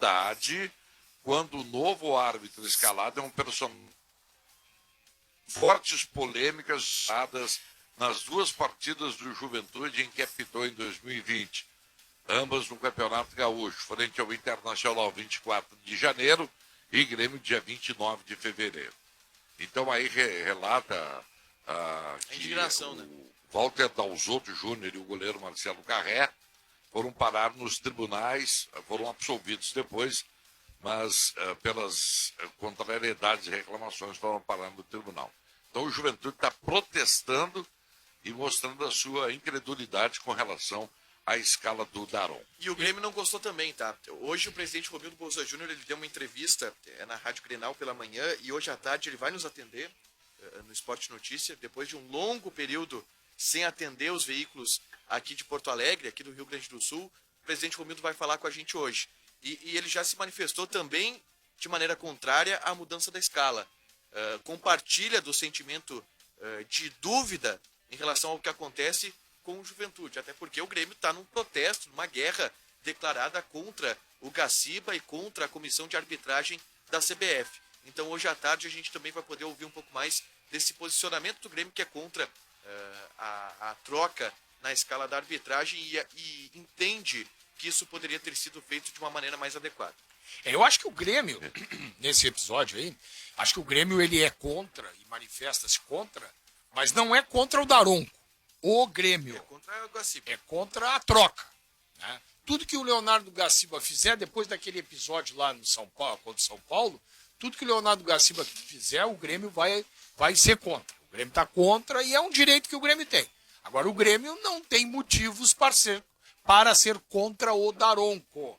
novidade quando o novo árbitro escalado é um personagem. Fortes polêmicas nas duas partidas do Juventude em que apitou em 2020, ambas no Campeonato Gaúcho, frente ao Internacional 24 de janeiro e Grêmio dia 29 de fevereiro. Então aí relata que o Walter Dalzotto Júnior e o goleiro Marcelo Carré foram parar nos tribunais, foram absolvidos depois, mas pelas contrariedades e reclamações foram parar no tribunal. Então o Juventude está protestando e mostrando a sua incredulidade com relação à escala do Daron. E o Grêmio não gostou também, tá? Hoje o presidente Romildo Bolzan Júnior ele deu uma entrevista na Rádio Grenal pela manhã e hoje à tarde ele vai nos atender no Esporte Notícia, depois de um longo período sem atender os veículos aqui de Porto Alegre, aqui do Rio Grande do Sul. O presidente Romildo vai falar com a gente hoje. E ele já se manifestou também de maneira contrária à mudança da escala. Compartilha do sentimento de dúvida em relação ao que acontece com o Juventude, até porque o Grêmio está num protesto, numa guerra declarada contra o Gaciba e contra a comissão de arbitragem da CBF. Então hoje à tarde a gente também vai poder ouvir um pouco mais desse posicionamento do Grêmio que é contra a troca na escala da arbitragem e entende que isso poderia ter sido feito de uma maneira mais adequada. Eu acho que o Grêmio, nesse episódio aí, acho que o Grêmio ele é contra e manifesta-se contra, mas não é contra o Daronco, o Grêmio. É contra o Gaciba. É contra a troca. Né? Tudo que o Leonardo Gaciba fizer, depois daquele episódio lá no São Paulo, contra o São Paulo, tudo que o Leonardo Gaciba fizer, o Grêmio vai ser contra. O Grêmio está contra e é um direito que o Grêmio tem. Agora, o Grêmio não tem motivos para ser contra o Daronco.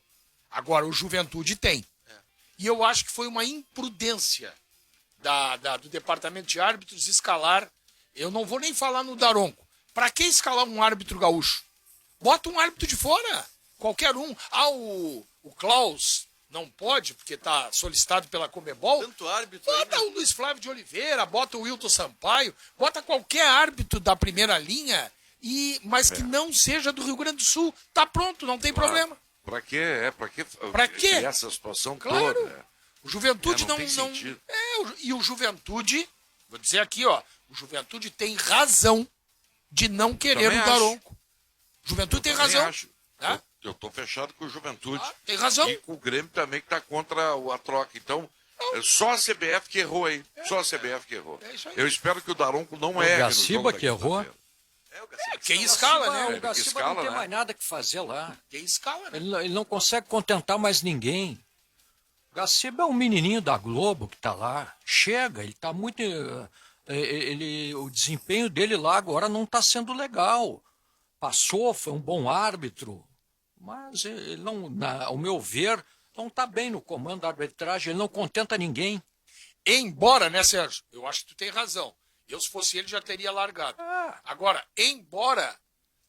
Agora, o Juventude tem. E eu acho que foi uma imprudência do Departamento de Árbitros escalar. Eu não vou nem falar no Daronco. Para que escalar um árbitro gaúcho? Bota um árbitro de fora. Qualquer um. O Klaus não pode, porque está solicitado pela Comebol. Tanto árbitro. Bota o Luiz Flávio de Oliveira, bota o Wilton Sampaio, bota qualquer árbitro da primeira linha, mas que não seja do Rio Grande do Sul. Tá pronto, não tem problema. Para quê? Para quê? Essa situação claro. Toda. O Juventude não tem sentido. E o Juventude, vou dizer aqui, ó, o Juventude tem razão de não querer o Daronco. O Juventude tem razão. Acho. Tá? Eu estou fechado com o Juventude. Tem razão. E com o Grêmio também que está contra a troca. Então, só a CBF que errou aí. Só a CBF que errou. Eu espero que o Daronco não erre. O Gaciba que errou. Quem escala, né? O Gaciba não tem mais nada que fazer lá. Quem escala, né? Ele não consegue contentar mais ninguém. O Gaciba é um menininho da Globo que está lá. Chega, ele está muito... o desempenho dele lá agora não está sendo legal. Passou, foi um bom árbitro, mas ele não, ao meu ver, não está bem no comando da arbitragem, ele não contenta ninguém. Embora, né, Sérgio? Eu acho que tu tem razão. Eu, se fosse ele, já teria largado. Agora, embora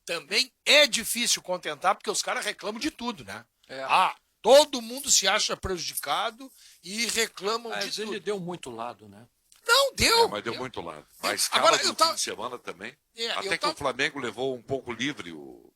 também é difícil contentar, porque os caras reclamam de tudo, né? Todo mundo se acha prejudicado e reclamam de tudo. Mas ele deu muito lado, né? Não, deu. Mas deu muito lado. A escala do fim de semana também. Até que o Flamengo levou um pouco livre o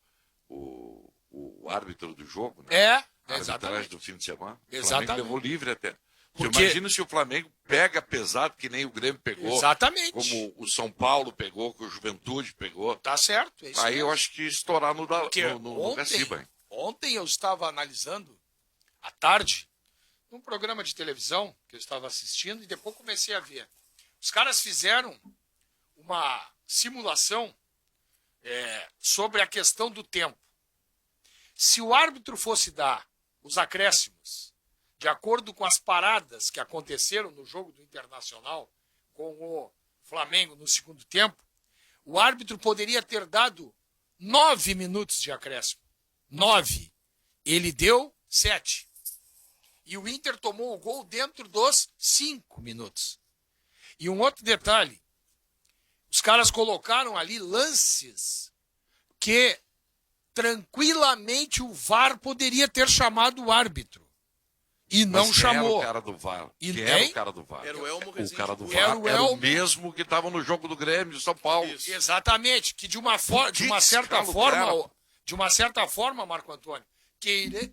árbitro do jogo, né? A arbitragem do fim de semana. O Flamengo levou livre até. Porque... Imagina se o Flamengo pega pesado, que nem o Grêmio pegou. Exatamente. Como o São Paulo pegou, que o Juventude pegou. Tá certo. É isso aí mesmo. Eu acho que estourar no Gaciba. Ontem eu estava analisando, à tarde, num programa de televisão que eu estava assistindo, e depois comecei a ver. Os caras fizeram uma simulação sobre a questão do tempo. Se o árbitro fosse dar os acréscimos de acordo com as paradas que aconteceram no jogo do Internacional com o Flamengo no segundo tempo, o árbitro poderia ter dado 9 minutos de acréscimo. 9. Ele deu 7. E o Inter tomou o gol dentro dos 5 minutos. E um outro detalhe, os caras colocaram ali lances que tranquilamente o VAR poderia ter chamado o árbitro. E não chamou. Era o cara do VAR. Era o cara do VAR. Era o Elmo O cara do Era VAR o era Elmo. o mesmo que estava no jogo do Grêmio de São Paulo. Isso. Exatamente, que de uma certa forma, Marco Antônio,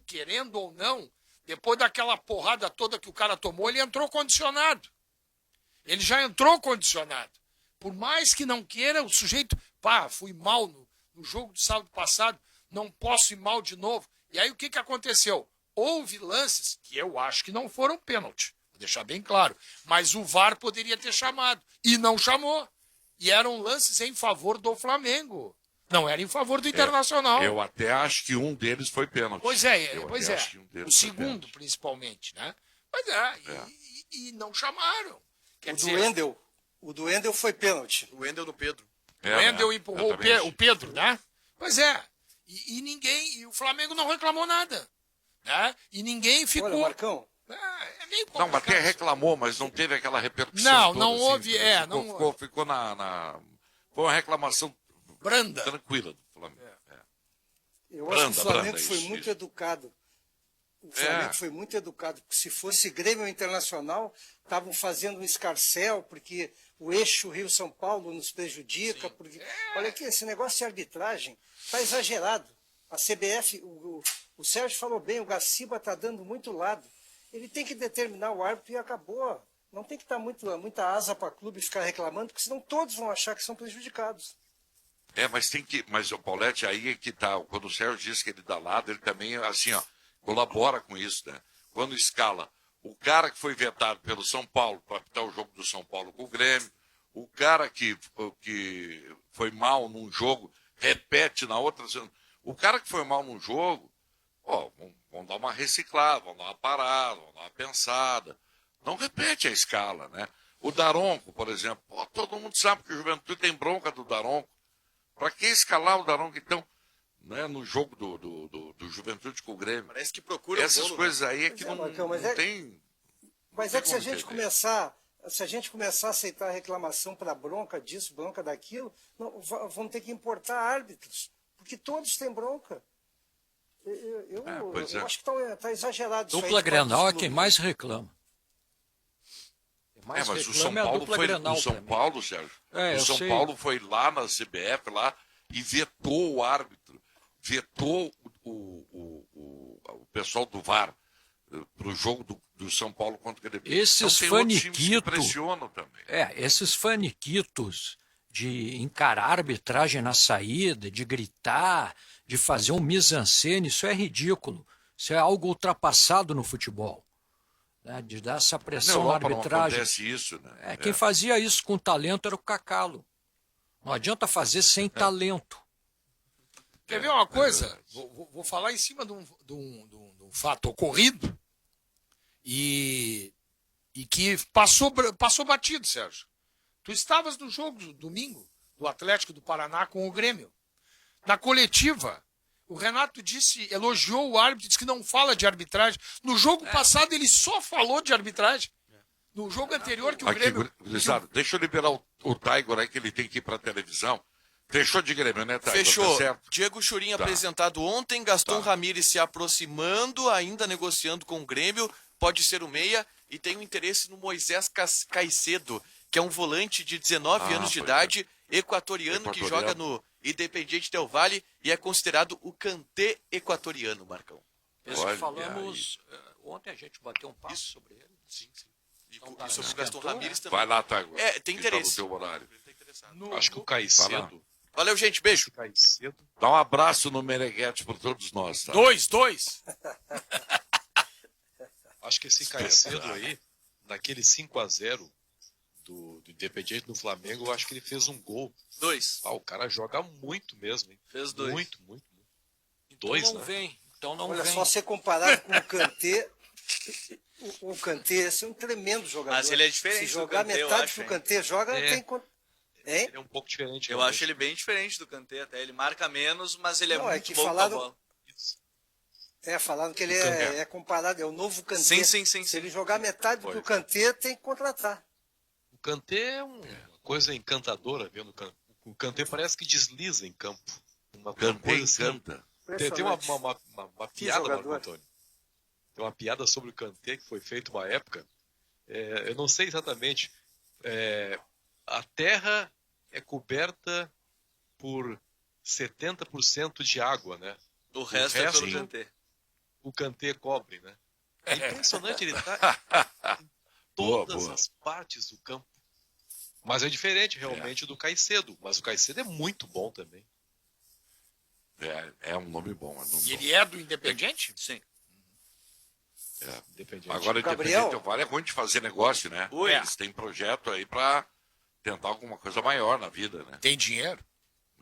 querendo ou não, depois daquela porrada toda que o cara tomou, ele entrou condicionado. Ele já entrou condicionado. Por mais que não queira, o sujeito, fui mal no jogo do sábado passado, não posso ir mal de novo. E aí o que aconteceu? Houve lances que eu acho que não foram pênalti, vou deixar bem claro. Mas o VAR poderia ter chamado, e não chamou. E eram lances em favor do Flamengo. Não era em favor do Internacional. Eu até acho que um deles foi pênalti. Pois é, Eu pois até é. acho que um deles O foi segundo, pênalti. principalmente, né? Pois é, e não chamaram. Quer O dizer, do Wendel foi pênalti. O Wendel no Pedro. o Wendel empurrou eu também acho. o Pedro, né? Pois é. E o Flamengo não reclamou nada. Né? E ninguém ficou. Olha, Marcão, É meio Não, complicado. até reclamou, mas não teve aquela repercussão. Não, toda, não assim. houve, Ficou na. Foi uma reclamação Branda. tranquila do Flamengo. eu acho que o Flamengo Branda, foi isso, muito isso. educado. O Flamengo foi muito educado, porque se fosse Grêmio Internacional, estavam fazendo um escarcéu, porque o eixo Rio-São Paulo nos prejudica. Porque... Olha aqui, esse negócio de arbitragem está exagerado. A CBF, o Sérgio falou bem, o Gaciba está dando muito lado. Ele tem que determinar o árbitro e acabou. Não tem que dar muita asa para clube ficar reclamando, porque senão todos vão achar que são prejudicados. Mas tem que. Mas o Paulette, aí é que tá. Quando o Sérgio diz que ele dá lado, ele também, assim, colabora com isso, né? Quando escala o cara que foi vetado pelo São Paulo para apitar o jogo do São Paulo com o Grêmio, o cara que foi mal num jogo, repete na outra. O cara que foi mal num jogo, vão dar uma reciclada, vão dar uma parada, vão dar uma pensada. Não repete a escala, né? O Daronco, por exemplo, todo mundo sabe que o Juventude tem bronca do Daronco. Para que escalar o Daronco, então, né, no jogo do Juventude com o Grêmio? Parece que procura Essas o bolo, coisas aí é que não, Marcão, não tem... Mas não é que tem se como a gente começar a aceitar reclamação para bronca disso, bronca daquilo, vamos ter que importar árbitros, porque todos têm bronca. pois eu é. acho que está exagerado isso aí. Dupla de parte Grenal é dos quem clubes. mais reclama. Quem mais mas o São reclama é a Paulo dupla foi... Grenal O São pra mim. Paulo, Sérgio, É, o eu São sei. Paulo foi lá na CBF lá e vetou o árbitro, vetou o pessoal do VAR para o jogo do São Paulo contra o Grêmio. Esses tem outros times que faniquito. pressionam também. Esses faniquitos de encarar a arbitragem na saída, de gritar, de fazer um mise-en-scène, isso é ridículo. Isso é algo ultrapassado no futebol. Né? De dar essa Na pressão na Europa não arbitragem. acontece isso, né? Quem fazia isso com talento era o Cacalo. Não adianta fazer sem talento. Quer ver uma coisa? Vou falar em cima de um fato ocorrido e que passou batido, Sérgio. Tu estavas no jogo domingo do Atlético do Paraná com o Grêmio. Na coletiva, o Renato elogiou o árbitro, disse que não fala de arbitragem. No jogo passado ele só falou de arbitragem. No jogo anterior que o Aqui, Grêmio... gurizada, deixa eu liberar o Tiger aí, que ele tem que ir para a televisão. Fechou de Grêmio, né, Tiger? Fechou. Tá certo? Diego Churin Tá. apresentado ontem, Gaston Tá. Ramírez se aproximando, ainda negociando com o Grêmio, pode ser o meia, e tem um interesse no Moisés Caicedo, que é um volante de 19 anos de pois idade, equatoriano, que joga no Independiente Del Valle e é considerado o Kanté equatoriano, Marcão. Isso que Olha falamos... Ontem a gente bateu um papo sobre ele. Sim, sim. tá, E sobre o esquentou, Gaston Ramírez também. Vai lá, Tiger. Tem Ele tá interesse. no teu horário. Acho que o Vai lá. Caicedo. Valeu, gente. Beijo. Caicedo. Dá um abraço no Meneghete por todos nós, tá? 2-2. Acho que esse Caicedo aí, naquele 5-0 do Independiente no Flamengo, eu acho que ele fez um gol. 2. O cara joga muito mesmo, hein? Fez 2. Muito, muito, muito. Então Dois, não né? vem. Então não Olha, vem. só ser comparado com o Kanté, o Kanté esse é um tremendo jogador. Mas ele é diferente Se do jogar Kanté, eu metade acho, que o hein? Kanté joga, É. tem... Hein? Ele é um pouco diferente. Eu realmente. acho ele bem diferente do Kanté até. Ele marca menos, mas ele é Não, é muito que bom com a falaram- bola. Falaram que ele Kanté. é comparado, é o novo Kanté. Sim. Se ele jogar metade do Foi. que o Kanté, tem que contratar. O Kanté é uma coisa encantadora, viu? O Kanté parece que desliza em campo. Uma Cantei, coisa assim. canta. Tem uma Que piada, jogador. Marco Antônio. Tem uma piada sobre o Kanté que foi feita uma época. Eu não sei exatamente. A terra é coberta por 70% de água, né? O resto é pelo resto- Kanté. O Kanté cobre, né? É impressionante, ele tá em Boa, todas boa. as partes do campo. Mas é diferente realmente do Caicedo. Mas o Caicedo é muito bom também. É um nome bom. É um nome E bom. ele é do Independente? Sim. Independente. Agora, Gabriel? Independente Del Valle é ruim de fazer negócio, né? Ui. Eles têm projeto aí pra tentar alguma coisa maior na vida, né? Tem dinheiro?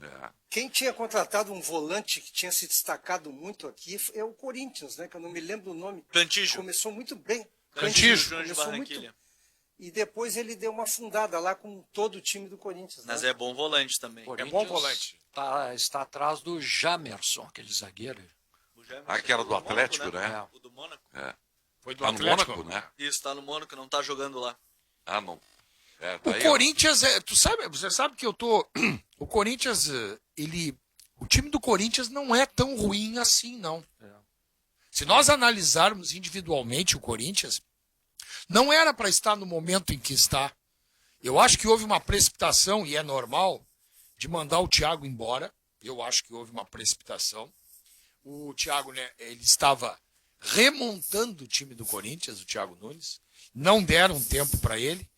É. Quem tinha contratado um volante que tinha se destacado muito aqui é o Corinthians, né? Que eu não me lembro o nome. Cantijo. Começou muito bem. Cantijo Júnior de Começou Barranquilha. E depois ele deu uma afundada lá com todo o time do Corinthians. Mas né? é bom volante também. É bom volante. Está atrás do Jamerson, aquele zagueiro. O Jamerson Aquela é do Atlético, Mônaco, né? O do Mônaco. Foi do Tá no Atlético. Mônaco, né? Isso, tá no Mônaco, não tá jogando lá. Ah, não. Tá O aí, Corinthians, você sabe que eu tô. O Corinthians, o time do Corinthians não é tão ruim assim, não. Se nós analisarmos individualmente o Corinthians, não era para estar no momento em que está. Eu acho que houve uma precipitação, e é normal, de mandar o Thiago embora. Eu acho que houve uma precipitação. O Thiago, né, ele estava remontando o time do Corinthians, o Thiago Nunes. Não deram tempo para ele.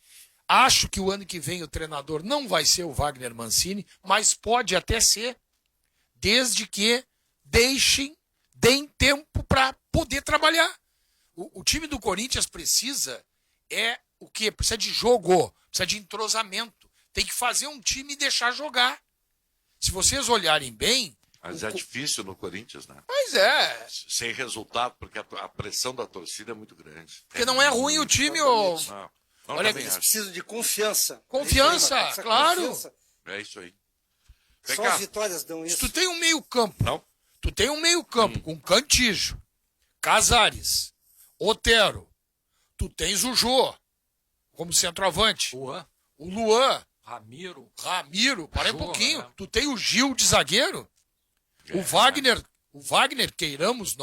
Acho que o ano que vem o treinador não vai ser o Wagner Mancini, mas pode até ser, desde que deem tempo para poder trabalhar. O time do Corinthians precisa o quê? Precisa de jogo, precisa de entrosamento. Tem que fazer um time e deixar jogar. Se vocês olharem bem... Mas é difícil no Corinthians, né? Mas é, Sem resultado, porque a pressão da torcida é muito grande. porque não é ruim o time, ô. Não, Olha, também Eles acho. precisam de confiança. Confiança, Essa claro. confiança, É isso aí. Vem só cá. as vitórias dão Se isso. tu tem um meio campo, Não? tu tem um meio campo com Cantijo, Casares, Otero, tu tens o Jô como centroavante, Juan, o Luan, Ramiro. Ramiro, para um Jô, pouquinho, né? tu tem o Gil de zagueiro, o Wagner, queiramos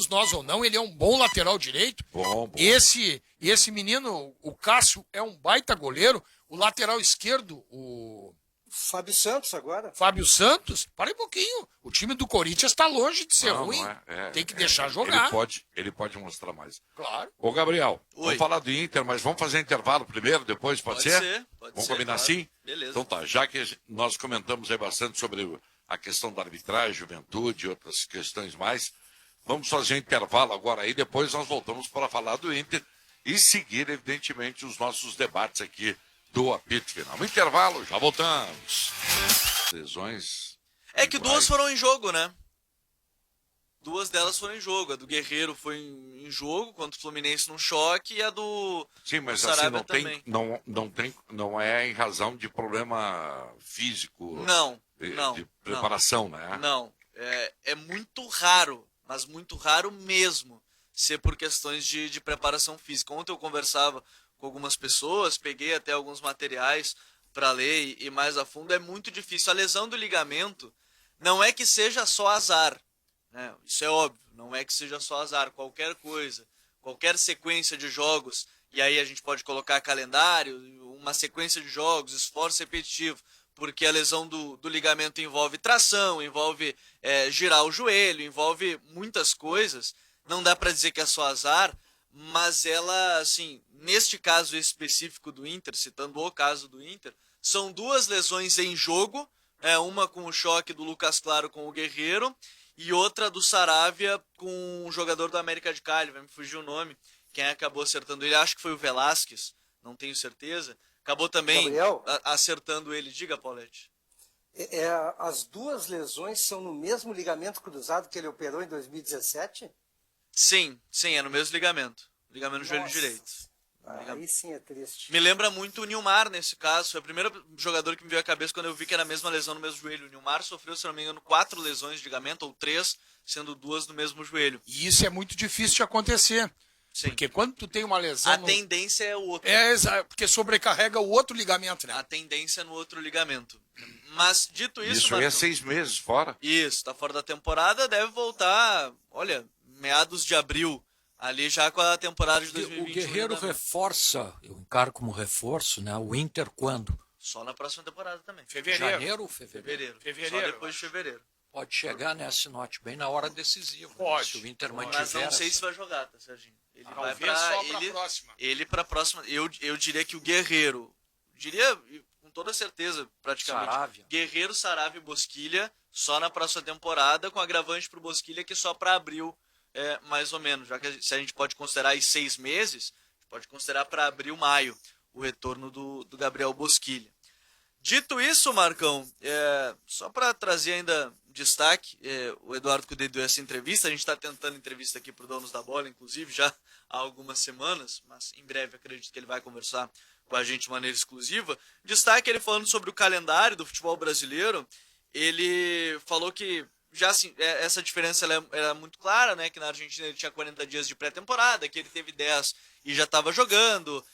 nós ou não, ele é um bom lateral direito. Bom. Esse menino, o Cássio, é um baita goleiro. O lateral esquerdo, o Fábio Santos agora. Fábio Santos, para um pouquinho. O time do Corinthians está longe de ser Não, ruim. não é. Tem que deixar jogar. Ele pode mostrar mais. Claro. Ô, Gabriel, Oi. vamos falar do Inter, mas vamos fazer intervalo primeiro, depois, pode ser? Pode Vamos ser, combinar claro. assim? Beleza. Então tá, já que nós comentamos aí bastante sobre a questão da arbitragem, juventude e outras questões mais, vamos fazer um intervalo agora aí, depois nós voltamos para falar do Inter e seguir, evidentemente, os nossos debates aqui do apito final. Um intervalo, já voltamos. Lesões. É que iguais. duas foram em jogo, né? Duas delas foram em jogo. A do Guerreiro foi em jogo contra o Fluminense num choque e a do Sim, mas do assim, Sarabia também. não é em razão de problema físico, Não, de preparação, né? Não. É muito raro, mas muito raro mesmo, ser por questões de preparação física. Ontem eu conversava com algumas pessoas, peguei até alguns materiais para ler e mais a fundo. É muito difícil. A lesão do ligamento não é que seja só azar, né? Isso é óbvio, não é que seja só azar. Qualquer coisa, qualquer sequência de jogos, e aí a gente pode colocar calendário, uma sequência de jogos, esforço repetitivo, porque a lesão do ligamento envolve tração, envolve girar o joelho, envolve muitas coisas. Não dá para dizer que é só azar, mas ela, assim, neste caso específico do Inter, citando o caso do Inter, são duas lesões em jogo, uma com o choque do Lucas Claro com o Guerreiro e outra do Saravia com um jogador do América de Cali, vai me fugir o nome, quem acabou acertando ele, acho que foi o Velasquez, não tenho certeza, acabou também Gabriel? acertando ele. Diga, Paulette. As duas lesões são no mesmo ligamento cruzado que ele operou em 2017? Sim, é no mesmo ligamento do joelho Nossa. direito. Aí sim é triste. Me lembra muito o Nilmar nesse caso. Foi o primeiro jogador que me veio à cabeça quando eu vi que era a mesma lesão no mesmo joelho. O Nilmar sofreu, se não me engano, 4 lesões de ligamento, ou 3, sendo 2 no mesmo joelho. E isso é muito difícil de acontecer. Sim. Porque quando tu tem uma lesão... A tendência é o outro. Porque sobrecarrega o outro ligamento, né? A tendência é no outro ligamento. Mas, dito isso... Isso aí é Marcão, 6 meses fora. Isso, tá fora da temporada, deve voltar, olha, meados de abril, ali já com a temporada de O 2021. Guerreiro né? reforça, eu encaro como reforço, né? O Inter quando? Só na próxima temporada também. Fevereiro. Janeiro ou fevereiro? Fevereiro. Só depois de fevereiro. Pode chegar, né, Sinote, bem na hora decisiva. Pode. Se o Inter Pode. Mas mantiver não sei essa- se vai jogar, tá, Serginho? Ele vai Talvez pra, só pra ele, próxima. ele pra próxima. Eu diria que o Guerreiro, diria com toda certeza, praticamente. Saravia. Guerreiro, Saravia e Bosquilha só na próxima temporada, com agravante pro Bosquilha que só pra abril, mais ou menos. Já que se a gente pode considerar aí 6 meses, a gente pode considerar pra abril, maio, o retorno do Gabriel Bosquilha. Dito isso, Marcão, só para trazer ainda destaque, o Eduardo Cudê deu essa entrevista, a gente está tentando entrevista aqui para o Donos da Bola, inclusive, já há algumas semanas, mas em breve acredito que ele vai conversar com a gente de maneira exclusiva. Destaque ele falando sobre o calendário do futebol brasileiro, ele falou que já assim, essa diferença ela era muito clara, né, que na Argentina ele tinha 40 dias de pré-temporada, que ele teve 10 e já estava jogando,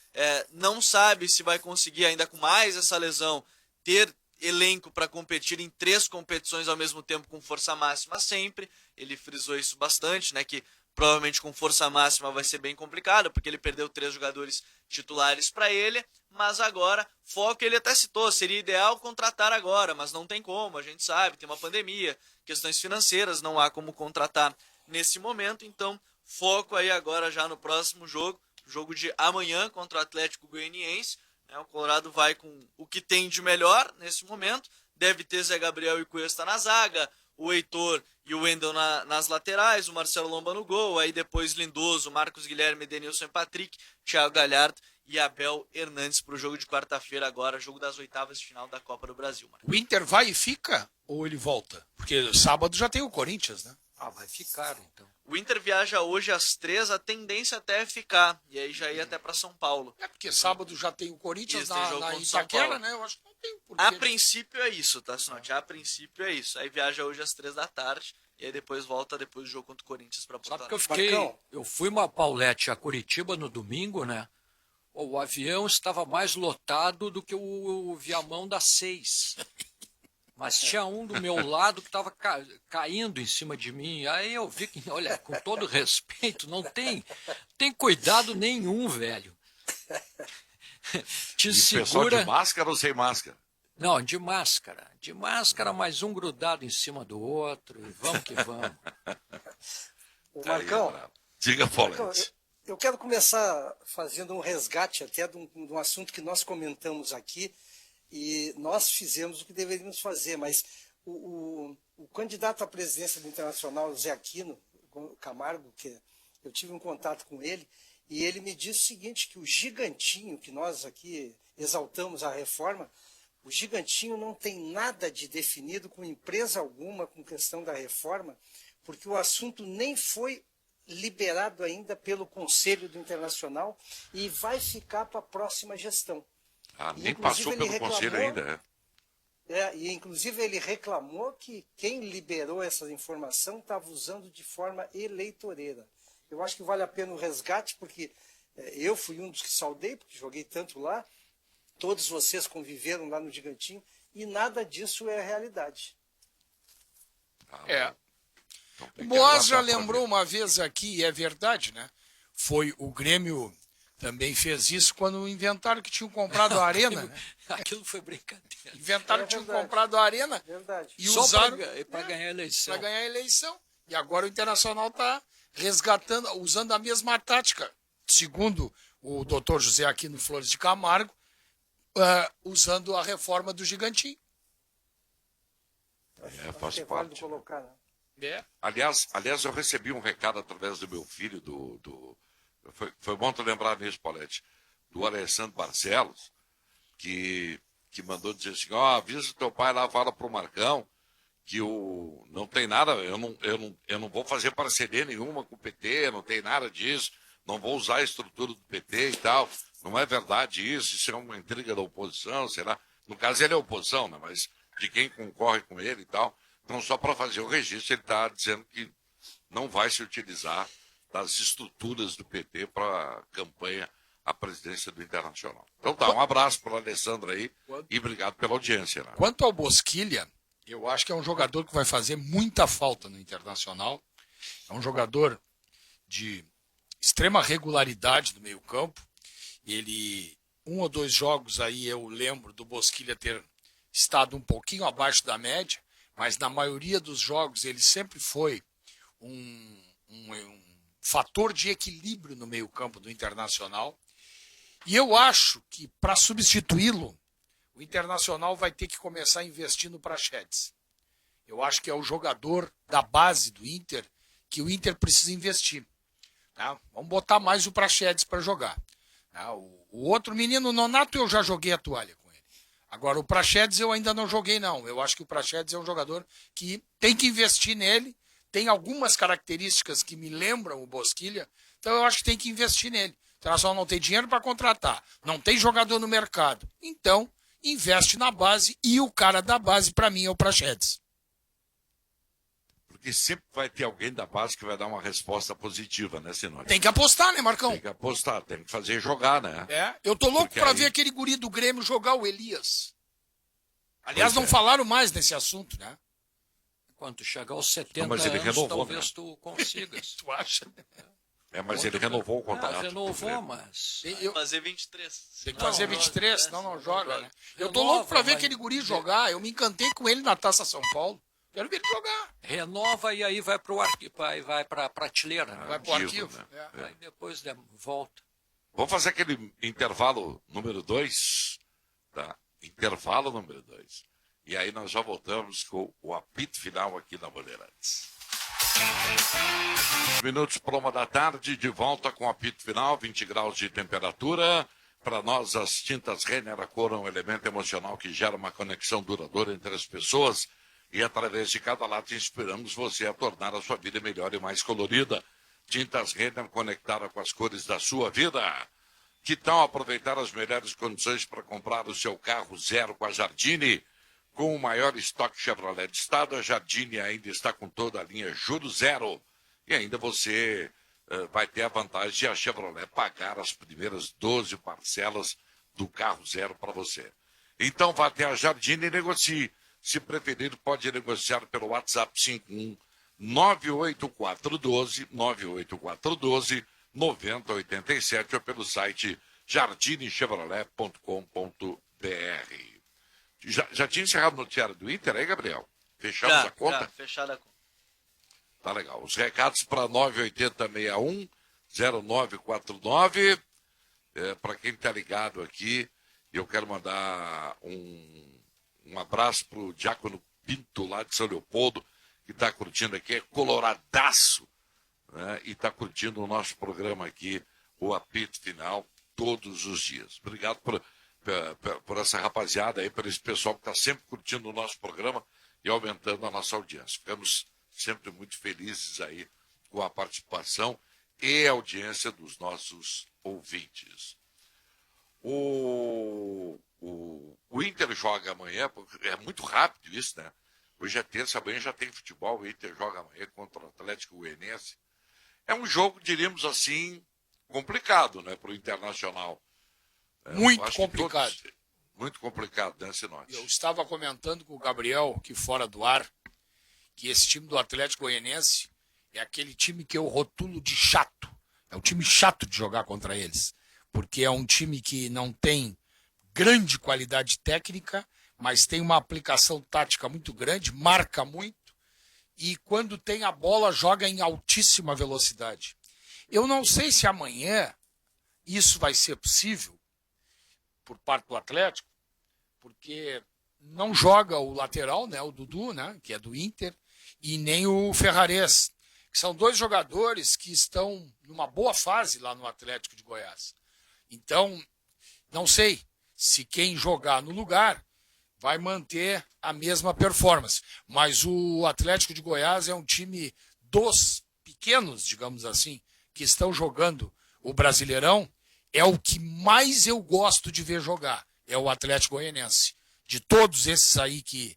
não sabe se vai conseguir ainda com mais essa lesão ter elenco para competir em 3 competições ao mesmo tempo com força máxima sempre. Ele frisou isso bastante, né, que provavelmente com força máxima vai ser bem complicado, porque ele perdeu 3 jogadores titulares para ele, mas agora, foco ele até citou, seria ideal contratar agora, mas não tem como, a gente sabe, tem uma pandemia, questões financeiras, não há como contratar nesse momento, então foco aí agora já no próximo jogo de amanhã contra o Atlético Goianiense. O Colorado vai com o que tem de melhor nesse momento. Deve ter Zé Gabriel e Cuesta na zaga, o Heitor e o Wendel nas laterais, o Marcelo Lomba no gol, aí depois Lindoso, Marcos Guilherme, Denilson e Patrick, Thiago Galhardo e Abel Hernandes para o jogo de quarta-feira agora, jogo das oitavas de final da Copa do Brasil. Marcos. O Inter vai e fica ou ele volta? Porque sábado já tem o Corinthians, né? Ah, vai ficar, então. O Inter viaja hoje às 3, a tendência até é ficar, e aí já ia até para São Paulo. É porque sábado já tem o Corinthians Isso, tem jogo na contra o São Itaquera, Paulo. né? Eu acho que não tem porquê. A né? princípio é isso, tá, Sinote? A princípio é isso. Aí viaja hoje às 3 da tarde, e aí depois volta depois do jogo contra o Corinthians para Porto Sabe que eu Alegre. fiquei. Marcão. Eu fui uma Paulette a Curitiba no domingo, né? O avião estava mais lotado do que o Viamão das 6. Mas tinha um do meu lado que estava caindo em cima de mim. Aí eu vi que, olha, com todo respeito, não tem cuidado nenhum, velho. Te E pessoal segura. de máscara ou sem máscara? Não, de máscara. De máscara, mais um grudado em cima do outro. E vamos que vamos. Ô, Marcão, Diga, Marcão, Paulette. eu quero começar fazendo um resgate até de um assunto que nós comentamos aqui e nós fizemos o que deveríamos fazer, mas o candidato à presidência do Internacional, Zé Aquino Camargo, que eu tive um contato com ele, e ele me disse o seguinte, que o gigantinho, que nós aqui exaltamos a reforma, o gigantinho não tem nada de definido com empresa alguma com questão da reforma, porque o assunto nem foi liberado ainda pelo Conselho do Internacional e vai ficar para a próxima gestão. Ah, E, nem inclusive, passou ele pelo conselho reclamou- ainda, E inclusive ele reclamou que quem liberou essa informação estava usando de forma eleitoreira. Eu acho que vale a pena o resgate, porque eu fui um dos que saudei, porque joguei tanto lá, todos vocês conviveram lá no Gigantinho, e nada disso é realidade. É. Então, O tem que Boaz já aguardar pra lembrou ver. uma vez aqui, e é verdade, né? Foi o Grêmio também fez isso quando inventaram que tinham comprado a Arena, né? Aquilo foi brincadeira. Inventaram É que tinham verdade. comprado a Arena Verdade. e Só usaram para ganhar a eleição. para ganhar a eleição. E agora o Internacional está resgatando, usando a mesma tática, segundo o doutor José Aquino Flores de Camargo, usando a reforma do Gigantinho. Faz Acho que é válido parte. colocar, né? É. Aliás, eu recebi um recado através do meu filho, foi bom tu lembrar nisso, Paulette, do Alessandro Barcelos, que mandou dizer assim, avisa o teu pai lá, fala pro Marcão, que não tem nada, eu não vou fazer parceria nenhuma com o PT, não tem nada disso, não vou usar a estrutura do PT e tal. Não é verdade isso é uma intriga da oposição, será? No caso ele é oposição, né? Mas de quem concorre com ele e tal. Então, só para fazer o registro, ele está dizendo que não vai se utilizar das estruturas do PT para campanha à presidência do Internacional. Então tá, um abraço para o Alessandro aí e obrigado pela audiência. Né? Quanto ao Bosquilha, eu acho que é um jogador que vai fazer muita falta no Internacional. É um jogador de extrema regularidade no meio-campo. Ele, 1 ou 2 jogos aí eu lembro do Bosquilha ter estado um pouquinho abaixo da média, mas na maioria dos jogos ele sempre foi um fator de equilíbrio no meio-campo do Internacional. E eu acho que, para substituí-lo, o Internacional vai ter que começar a investir no Praxedes. Eu acho que é o jogador da base do Inter que o Inter precisa investir. Tá? Vamos botar mais o Praxedes para jogar. Tá? O outro menino, o Nonato, eu já joguei a toalha com ele. Agora, o Praxedes eu ainda não joguei, não. Eu acho que o Praxedes é um jogador que tem que investir nele. Tem algumas características que me lembram o Bosquilha, então eu acho que tem que investir nele. O Internacional não tem dinheiro para contratar, não tem jogador no mercado. Então, investe na base e o cara da base, para mim, é o Praxedes. Porque sempre vai ter alguém da base que vai dar uma resposta positiva, né, Sinônimo? Tem que apostar, né, Marcão? Tem que apostar, tem que fazer jogar, né? Eu tô louco Porque para aí- ver aquele guri do Grêmio jogar o Elias. Aliás, Pois não é. falaram mais nesse assunto, né? Quando chegar aos 70 mas ele anos, renovou, talvez né? tu consigas. Tu acha? Mas ele renovou o contrato. Renovou, mas... Eu, Fazer 23. Tem que fazer Não, 23, senão não joga, né? Eu tô Renova, louco pra ver vai- aquele guri jogar. Eu me encantei com ele na Taça São Paulo. Quero ver ele jogar. Renova e aí vai pro vai pra prateleira. Né? Vai pro Arquivo, arquivo. né? É. Aí depois volta. Vamos fazer aquele intervalo número 2, tá? Intervalo número 2. E aí nós já voltamos com o apito final aqui na Bandeirantes. Minutos para 1 da tarde, de volta com o apito final, 20 graus de temperatura. Para nós, as tintas Renner, a cor é um elemento emocional que gera uma conexão duradoura entre as pessoas. E através de cada lata inspiramos você a tornar a sua vida melhor e mais colorida. Tintas Renner conectada com as cores da sua vida. Que tal aproveitar as melhores condições para comprar o seu carro zero com a Jardine? Com o maior estoque Chevrolet do estado, a Jardine ainda está com toda a linha Juro Zero. E ainda você vai ter a vantagem de a Chevrolet pagar as primeiras 12 parcelas do carro zero para você. Então vá até a Jardine e negocie. Se preferir, pode negociar pelo WhatsApp 98412 9087 ou pelo site jardinechevrolet.com.br. Já tinha encerrado o noticiário do Inter aí, Gabriel? Fechamos a conta? Já, fechada a conta. Tá legal. Os recados para 98061-0949. Para quem está ligado aqui, eu quero mandar um abraço para o Diácono Pinto, lá de São Leopoldo, que está curtindo aqui, é coloradaço, né? E está curtindo o nosso programa aqui, o apito final, todos os dias. Obrigado por essa rapaziada aí, por esse pessoal que está sempre curtindo o nosso programa e aumentando a nossa audiência. Ficamos sempre muito felizes aí com a participação e a audiência dos nossos ouvintes. O Inter joga amanhã, é muito rápido isso, né? Hoje é terça, amanhã já tem futebol, o Inter joga amanhã contra o Atlético Goianiense. É um jogo, diríamos assim, complicado, né, para o Internacional. Muito Eu acho que complicado. muito complicado, né, Sinote? Eu estava comentando com o Gabriel, aqui fora do ar, que esse time do Atlético Goianiense é aquele time que eu rotulo de chato. É um time chato de jogar contra eles. Porque é um time que não tem grande qualidade técnica, mas tem uma aplicação tática muito grande, marca muito, e quando tem a bola, joga em altíssima velocidade. Eu não sei se amanhã isso vai ser possível por parte do Atlético, porque não joga o lateral, né, o Dudu, né, que é do Inter, e nem o Ferrares, que são dois jogadores que estão numa boa fase lá no Atlético de Goiás. Então, não sei se quem jogar no lugar vai manter a mesma performance. Mas o Atlético de Goiás é um time dos pequenos, digamos assim, que estão jogando o Brasileirão. É o que mais eu gosto de ver jogar. É o Atlético Goianiense. De todos esses aí que,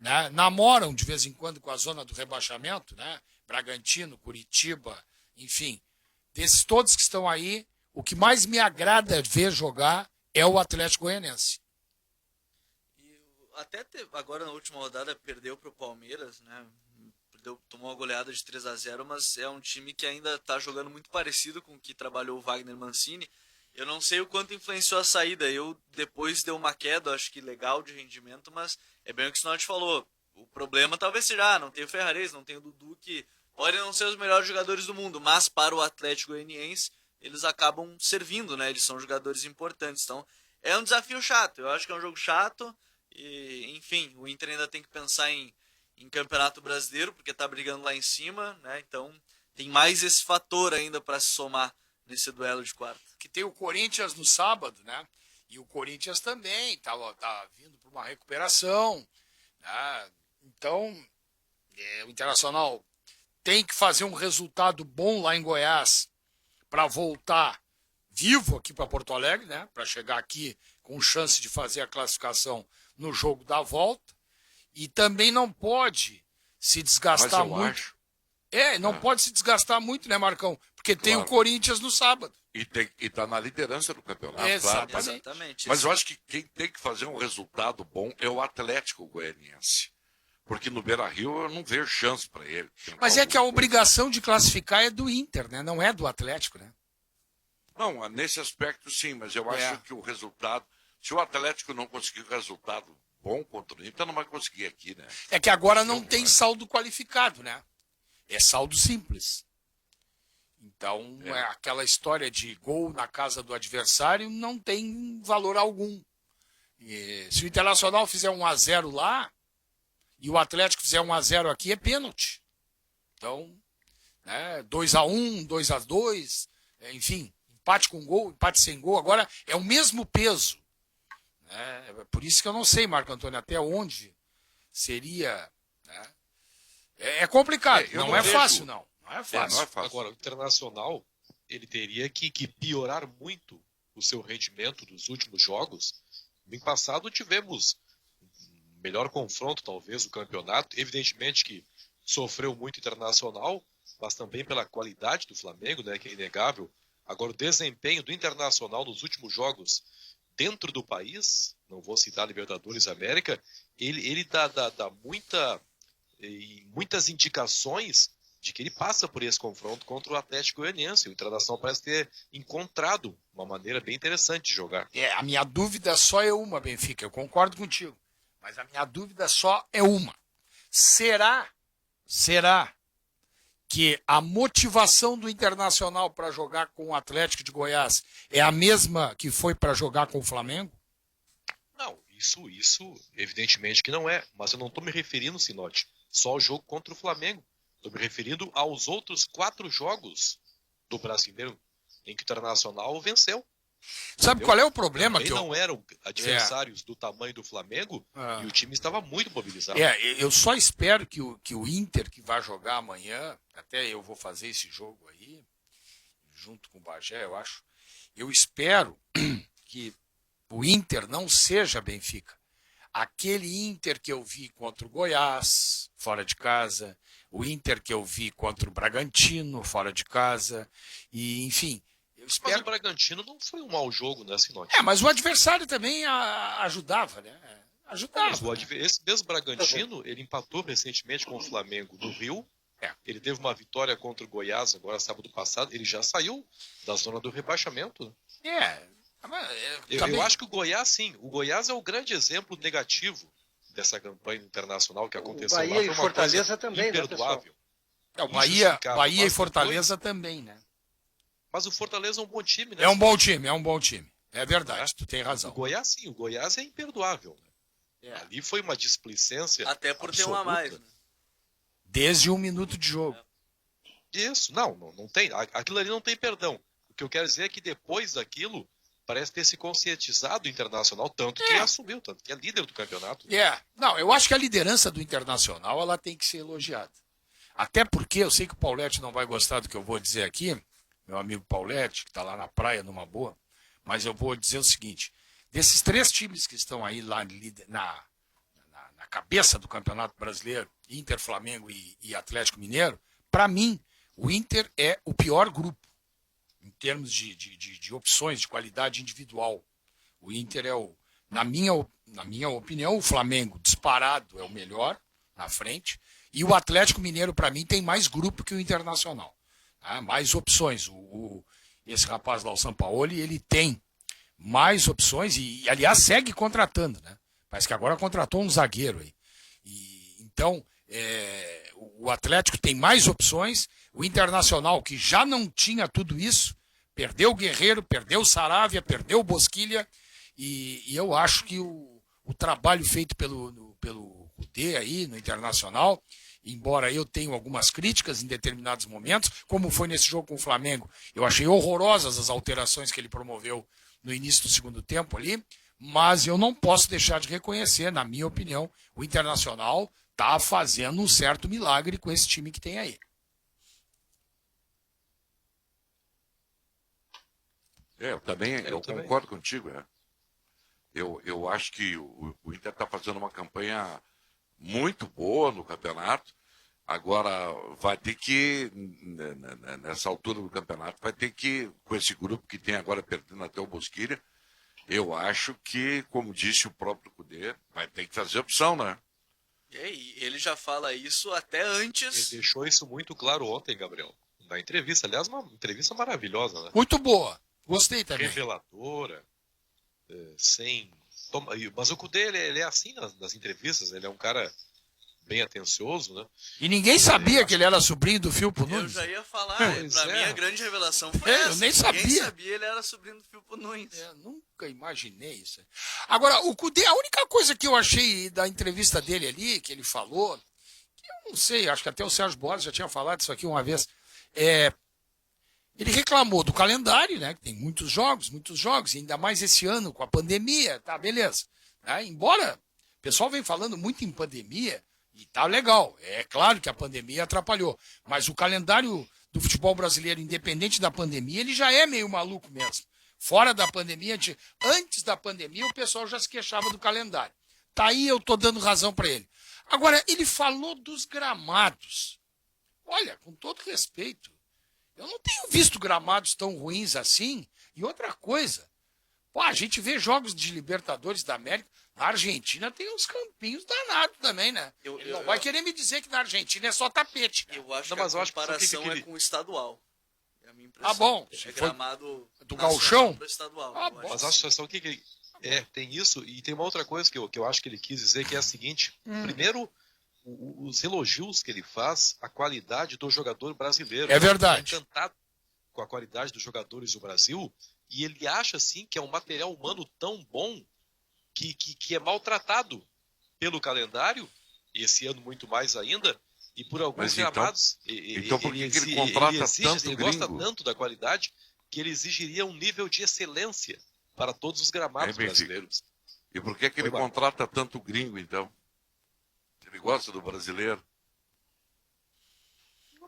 né, namoram de vez em quando com a zona do rebaixamento, né? Bragantino, Curitiba, enfim. Desses todos que estão aí, o que mais me agrada ver jogar é o Atlético Goianiense. Até agora na última rodada perdeu para o Palmeiras, né? Tomou uma goleada de 3-0, mas é um time que ainda está jogando muito parecido com o que trabalhou o Wagner Mancini. Eu não sei o quanto influenciou a saída. Depois deu uma queda, acho que legal de rendimento, mas é bem o que o Sinote falou. O problema talvez seja, não tem o Ferrarese, não tem o Dudu, que podem não ser os melhores jogadores do mundo, mas para o Atlético Goianiense eles acabam servindo, né? Eles são jogadores importantes. Então, é um desafio chato. Eu acho que é um jogo chato e, enfim, o Inter ainda tem que pensar em Campeonato Brasileiro, porque tá brigando lá em cima, né? Então, tem mais esse fator ainda para se somar nesse duelo de quarta. Que tem o Corinthians no sábado, né? E o Corinthians também tá vindo para uma recuperação, né? Então, o Internacional tem que fazer um resultado bom lá em Goiás para voltar vivo aqui para Porto Alegre, né? Para chegar aqui com chance de fazer a classificação no jogo da volta. E também não pode se desgastar muito. Acho. Não pode se desgastar muito, né, Marcão? Porque tem o Corinthians no sábado. E tá na liderança do campeonato, Exatamente. claro. Exatamente. Mas eu acho que quem tem que fazer um resultado bom é o Atlético Goianiense. Porque no Beira-Rio eu não vejo chance para ele. Mas é que a obrigação de classificar é do Inter, né? Não é do Atlético, né? Não, nesse aspecto sim, mas eu acho que o resultado... Se o Atlético não conseguir resultado bom contra o Inter, não vai conseguir aqui, né? É que agora não tem saldo qualificado, né? É saldo simples. Então, aquela história de gol na casa do adversário não tem valor algum. E se o Internacional fizer 1-0 lá e o Atlético fizer 1-0 aqui, é pênalti. Então, né, 2-1, 2-2, enfim, empate com gol, empate sem gol. Agora é o mesmo peso. É por isso que eu não sei, Marco Antônio, até onde seria. Né? É complicado, não é fácil, não. Não é fácil. Não é fácil. Agora, o Internacional, ele teria que piorar muito o seu rendimento dos últimos jogos. No ano passado tivemos um melhor confronto, talvez, do campeonato. Evidentemente que sofreu muito Internacional, mas também pela qualidade do Flamengo, né, que é inegável. Agora, o desempenho do Internacional nos últimos jogos dentro do país, não vou citar Libertadores América, ele dá muitas indicações de que ele passa por esse confronto contra o Atlético Goianiense. O Internacional parece ter encontrado uma maneira bem interessante de jogar. A minha dúvida só é uma, Benfica, eu concordo contigo, mas a minha dúvida só é uma. Será que a motivação do Internacional para jogar com o Atlético de Goiás é a mesma que foi para jogar com o Flamengo? Não, isso evidentemente que não é, mas eu não estou me referindo, Sinote, só ao jogo contra o Flamengo. Estou me referindo aos outros 4 jogos do Brasileiro em que o Internacional venceu. Sabe qual é o problema? Também não eram adversários do tamanho do Flamengo e o time estava muito mobilizado. Eu só espero que o Inter, que vai jogar amanhã, até eu vou fazer esse jogo aí, junto com o Bagé, eu acho. Eu espero que o Inter não seja Benfica. Aquele Inter que eu vi contra o Goiás, fora de casa, o Inter que eu vi contra o Bragantino, fora de casa, e enfim... Mas o Bragantino não foi um mau jogo, né, Sinote? Mas o adversário também ajudava, né? Ajudava. Esse mesmo Bragantino, ele empatou recentemente com o Flamengo no Rio. Ele teve uma vitória contra o Goiás agora sábado passado. Ele já saiu da zona do rebaixamento. Eu acho que o Goiás, sim. O Goiás é o grande exemplo negativo dessa campanha internacional que aconteceu Bahia lá. Foi e uma Fortaleza coisa também, imperdoável. Bahia e Fortaleza também, né? Mas o Fortaleza é um bom time, né? É um bom time. É verdade, tu tem razão. O Goiás, sim. O Goiás é imperdoável. Né? Ali foi uma displicência Até por ter absoluta. um a mais. Né? Desde 1 minuto de jogo. Isso, não tem. Aquilo ali não tem perdão. O que eu quero dizer é que depois daquilo, parece ter se conscientizado o Internacional, tanto que assumiu, tanto que é líder do campeonato. Não, eu acho que a liderança do Internacional ela tem que ser elogiada. Até porque, eu sei que o Paulete não vai gostar do que eu vou dizer aqui, meu amigo Paulete, que está lá na praia, numa boa, mas eu vou dizer o seguinte, desses 3 times que estão aí lá na cabeça do Campeonato Brasileiro, Inter, Flamengo e Atlético Mineiro, para mim, o Inter é o pior grupo, em termos de opções, de qualidade individual. O Inter é na minha opinião, o Flamengo disparado é o melhor, na frente, e o Atlético Mineiro, para mim, tem mais grupo que o Internacional. Mais opções. Esse rapaz lá, o Sampaoli, ele tem mais opções e aliás, segue contratando, né? Parece que agora contratou um zagueiro aí. Então, o Atlético tem mais opções. O Internacional, que já não tinha tudo isso, perdeu o Guerreiro, perdeu o Saravia, perdeu o Bosquilha. E eu acho que o trabalho feito pelo Cudê aí no Internacional, embora eu tenha algumas críticas em determinados momentos, como foi nesse jogo com o Flamengo, eu achei horrorosas as alterações que ele promoveu no início do segundo tempo ali, mas eu não posso deixar de reconhecer, na minha opinião, o Internacional está fazendo um certo milagre com esse time que tem aí. Eu também concordo contigo. Eu acho que o Inter está fazendo uma campanha muito boa no campeonato. Agora vai ter que, nessa altura do campeonato, vai ter que, com esse grupo que tem agora perdendo até o Bosquilha, eu acho que, como disse o próprio Cudê, vai ter que fazer opção, né? E ele já fala isso até antes. Ele deixou isso muito claro ontem, Gabriel. Na entrevista, aliás, uma entrevista maravilhosa, né? Muito boa. Gostei também. Reveladora, sem... Mas o Cudê, ele é assim nas entrevistas, ele é um cara bem atencioso, né? E ninguém sabia que ele era sobrinho do Filpo Eu Nunes. já ia falar, Pois pra mim é. a grande revelação foi essa. Eu nem Ninguém sabia. sabia ele era sobrinho do Filpo Nunes. Nunca imaginei isso. Agora, o Cudê, a única coisa que eu achei da entrevista dele ali, que ele falou, que eu não sei, acho que até o Sérgio Borges já tinha falado isso aqui uma vez, ele reclamou do calendário, né? Que tem muitos jogos, e ainda mais esse ano com a pandemia, tá, beleza. Né? Embora o pessoal vem falando muito em pandemia, e tá legal. É claro que a pandemia atrapalhou, mas o calendário do futebol brasileiro, independente da pandemia, ele já é meio maluco mesmo. Fora da pandemia, antes da pandemia, o pessoal já se queixava do calendário. Tá aí, eu tô dando razão para ele. Agora, ele falou dos gramados. Olha, com todo respeito, eu não tenho visto gramados tão ruins assim. E outra coisa, a gente vê jogos de Libertadores da América, na Argentina tem uns campinhos danados também, né? Ele não vai querer me dizer que na Argentina é só tapete. Né? Eu acho Não, que mas eu a acho que comparação sabe o que é com o estadual. É a minha impressão. Ah, bom. É Se for gramado do nacional gauchão? pro estadual. Ah, eu bom. acho Mas que acho sim. que só o que tem isso, e tem uma outra coisa que eu acho que ele quis dizer, que é a seguinte. Primeiro, os elogios que ele faz à qualidade do jogador brasileiro. É verdade. Ele é encantado com a qualidade dos jogadores do Brasil, e ele acha, assim, que é um material humano tão bom que é maltratado pelo calendário, esse ano muito mais ainda, e por alguns Mas então- gramados. então por que ele contrata tanto ele gosta gringo? tanto da qualidade que ele exigiria um nível de excelência para todos os gramados Benfica. brasileiros. E por que ele Oi, Marco. contrata tanto gringo, então? Ele gosta do brasileiro?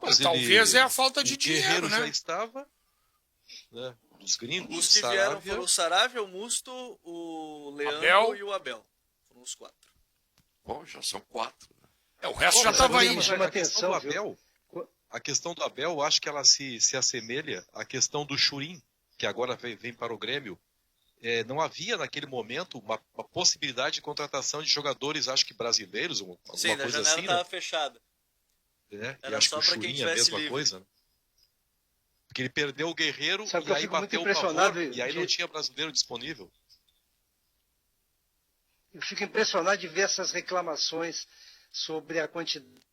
Mas Talvez é a falta de o Guerreiro dinheiro, né? já estava, né? Dos gringos, Os que Saravia. vieram foram o Saravia, o Musto, o Leandro Abel. e o Abel. Foram os 4. Bom, já são 4. O resto já Mas estava a aí. questão chama da questão atenção, do Abel, a questão do Abel, eu acho que ela se assemelha à questão do Churin, que agora vem para o Grêmio. Não havia naquele momento uma possibilidade de contratação de jogadores, acho que brasileiros, alguma Sim, a coisa janela assim, estava né? fechada. E era acho só que o pra quem Churin é a tivesse mesma livre. coisa, né? Porque ele perdeu o Guerreiro Sabe que e eu aí fico muito bateu o impressionado pavor, e aí de- não tinha brasileiro disponível. Eu fico impressionado de ver essas reclamações sobre a quantidade.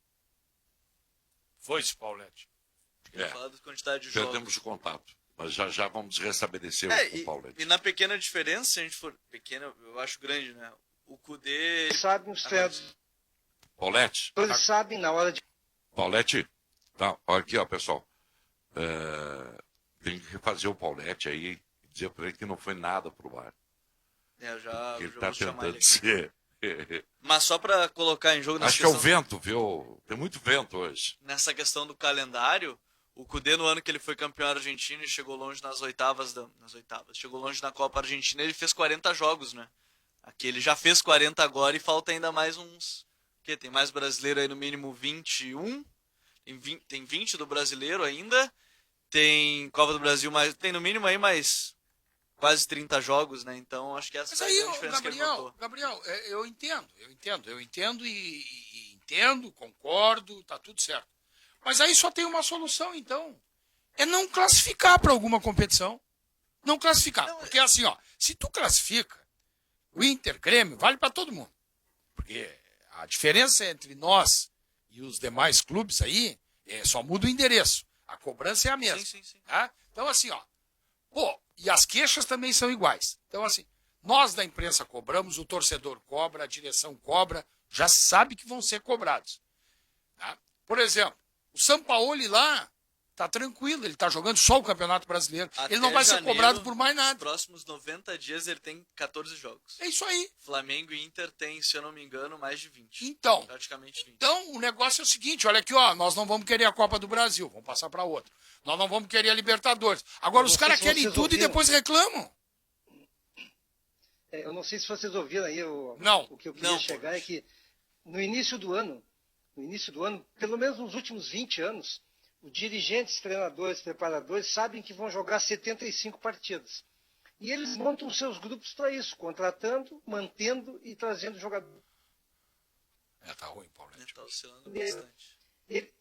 Foi-se, Paulete. É, Falar da quantidade de jogos. perdemos o contato. Mas já vamos restabelecer o Paulo. E na pequena diferença, se a gente for... Pequena, eu acho grande, né? O Cudê... Sabem, os treinadores Paulete, sabem na hora de. Paulete, tá, olha aqui, ó, pessoal. Tem que refazer o Paulete aí e dizer para ele que não foi nada pro ar. Eu já Ele vou tá chamar ele tentando aqui. ser. Mas só pra colocar em jogo Acho que é o vento, viu? Tem muito vento hoje. nessa questão do calendário, o Cudê, no ano que ele foi campeão argentino e chegou longe nas oitavas, chegou longe na Copa Argentina, ele fez 40 jogos, né? Aqui ele já fez 40 agora e falta ainda mais uns... Tem mais brasileiro aí, no mínimo 21, tem 20 do brasileiro ainda, tem Copa do Brasil, tem no mínimo aí mais quase 30 jogos, né? Então acho que essa Mas é a aí, grande diferença que ele botou. Gabriel, eu entendo e entendo, concordo, tá tudo certo. Mas aí só tem uma solução, então. É não classificar para alguma competição. Não classificar. Porque assim, ó, se tu classifica, o Inter, Grêmio, vale para todo mundo. Porque A diferença entre nós e os demais clubes aí só muda o endereço. A cobrança é a mesma. Sim. Tá? Então, assim, ó. Pô, e as queixas também são iguais. Então, assim, nós da imprensa cobramos, o torcedor cobra, a direção cobra, já se sabe que vão ser cobrados. Tá? Por exemplo, o Sampaoli lá tá tranquilo, ele tá jogando só o Campeonato Brasileiro. Até ele não vai ser janeiro, cobrado por mais Nos nada. próximos 90 dias ele tem 14 jogos. É isso aí. Flamengo e Inter tem, se eu não me engano, mais de 20. Então, Praticamente 20. Então, o negócio é o seguinte, olha aqui, ó, nós não vamos querer a Copa do Brasil, vamos passar para outra. Nós não vamos querer a Libertadores. Agora, Eu os não caras sei se querem vocês tudo e ouviram. depois reclamam. Eu não sei se vocês ouviram aí, Não. o que eu queria Não, chegar é que no início do ano, pelo menos nos últimos 20 anos, os dirigentes, treinadores, preparadores sabem que vão jogar 75 partidas. E eles montam seus grupos para isso, contratando, mantendo e trazendo jogadores. Tá ruim, Paulo. Ele tá oscilando bastante.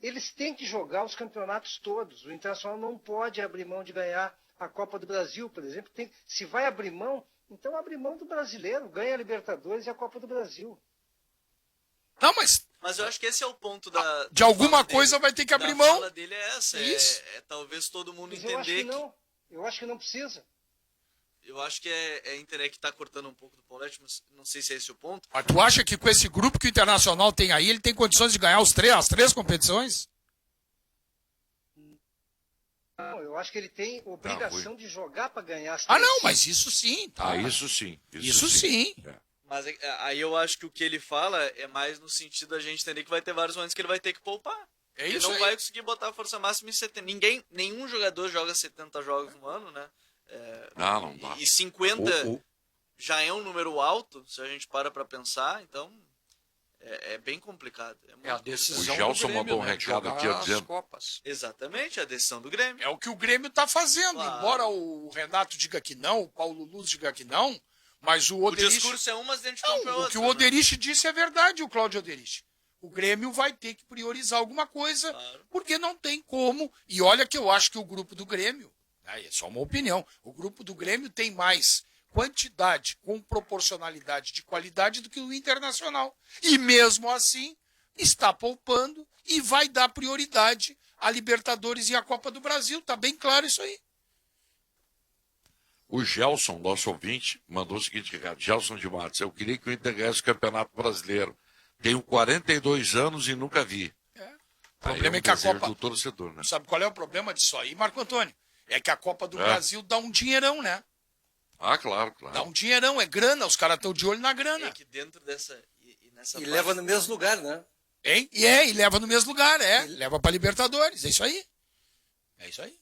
Eles têm que jogar os campeonatos todos. O Internacional não pode abrir mão de ganhar a Copa do Brasil, por exemplo. Se vai abrir mão, então abre mão do brasileiro, ganha a Libertadores e a Copa do Brasil. Não, mas Mas eu acho que esse é o ponto da. de alguma fala coisa dele. vai ter que abrir A mão. fala dele é essa. Isso. Talvez todo mundo Mas eu acho que entender que. não. Eu acho que não precisa. Eu acho que é Inter que tá cortando um pouco do Paulete, mas não sei se é esse o ponto. Mas tu acha que com esse grupo que o Internacional tem aí, ele tem condições de ganhar as três competições? Não, eu acho que ele tem obrigação de jogar para ganhar as Ah, três. não, mas isso sim. Tá. Ah, isso sim. Isso sim. É. Mas aí eu acho que o que ele fala é mais no sentido da gente entender que vai ter vários momentos que ele vai ter que poupar. É Ele isso não aí. vai conseguir botar a força máxima em 70. Nenhum jogador joga 70 jogos no ano, né? Não dá. E 50 O- já é um número alto, se a gente para pra pensar, então é bem complicado. muito É a O decisão Gelson do Grêmio, mandou um né, de recado jogar aqui, ó, as dizendo- Copas. Exatamente, a decisão do Grêmio. É o que o Grêmio tá fazendo. Claro. Embora o Renato diga que não, o Paulo Luz diga que não, mas o O Oderich... discurso é um, mas dentro de campo é Não, o outro. que o né? Oderich disse é verdade, o Cláudio Oderich. O Grêmio vai ter que priorizar alguma coisa, Claro. porque não tem como. E olha que eu acho que o grupo do Grêmio, aí é só uma opinião, o grupo do Grêmio tem mais quantidade com proporcionalidade de qualidade do que o Internacional. E mesmo assim, está poupando e vai dar prioridade à Libertadores e à Copa do Brasil. Tá bem claro isso aí. O Gelson, nosso ouvinte, mandou o seguinte recado. Gelson de Matos, eu queria que o Inter ganhasse o Campeonato Brasileiro. Tenho 42 anos e nunca vi. O problema é que a Copa... do torcedor, né? Sabe qual é o problema disso aí, Marco Antônio? É que a Copa do Brasil dá um dinheirão, né? Ah, claro, Dá claro. um dinheirão, é grana, os caras estão de olho na grana. É que dentro dessa. E nessa E parte- leva no mesmo lugar, né? Hein? E leva no mesmo lugar, leva pra Libertadores, é isso aí. É isso aí.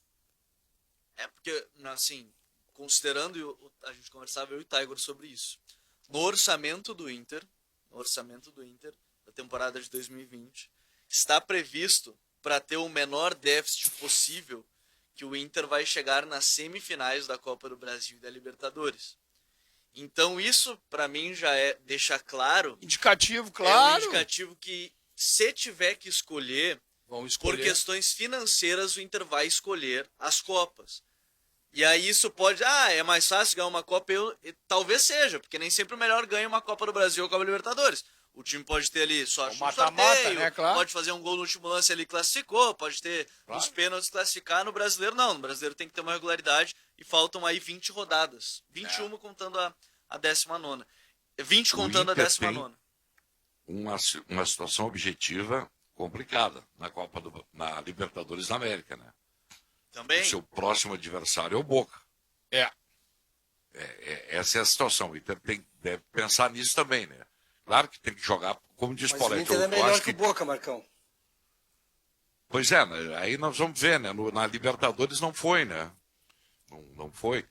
É porque, assim, considerando, a gente conversava eu e o Tiger sobre isso. No orçamento do Inter, da temporada de 2020, está previsto para ter o menor déficit possível que o Inter vai chegar nas semifinais da Copa do Brasil e da Libertadores. Então isso, para mim, já deixa claro, Indicativo, é um claro. indicativo que se tiver que escolher, Vão por escolher. questões financeiras, o Inter vai escolher as Copas. E aí isso pode... é mais fácil ganhar uma Copa? Talvez seja, porque nem sempre o melhor ganha uma Copa do Brasil ou Copa Libertadores. O time pode ter ali sorte no mata-mata, sorteio, né, claro. pode fazer um gol no último lance ali, classificou, pode ter os pênaltis classificar. No Brasileiro não, no Brasileiro tem que ter uma regularidade e faltam aí 20 rodadas. 21 contando a 19ª. 20 O contando a Inter 19ª. Uma situação objetiva complicada na Libertadores da América, né? Também. O seu próximo adversário é o Boca. É. Essa é a situação. O Inter deve pensar nisso também, né? Claro que tem que jogar, como diz Mas o Paulete. Inter é eu melhor acho que o Boca, Marcão. Pois é, né? Aí nós vamos ver, né? Na Libertadores não foi, né? Não foi.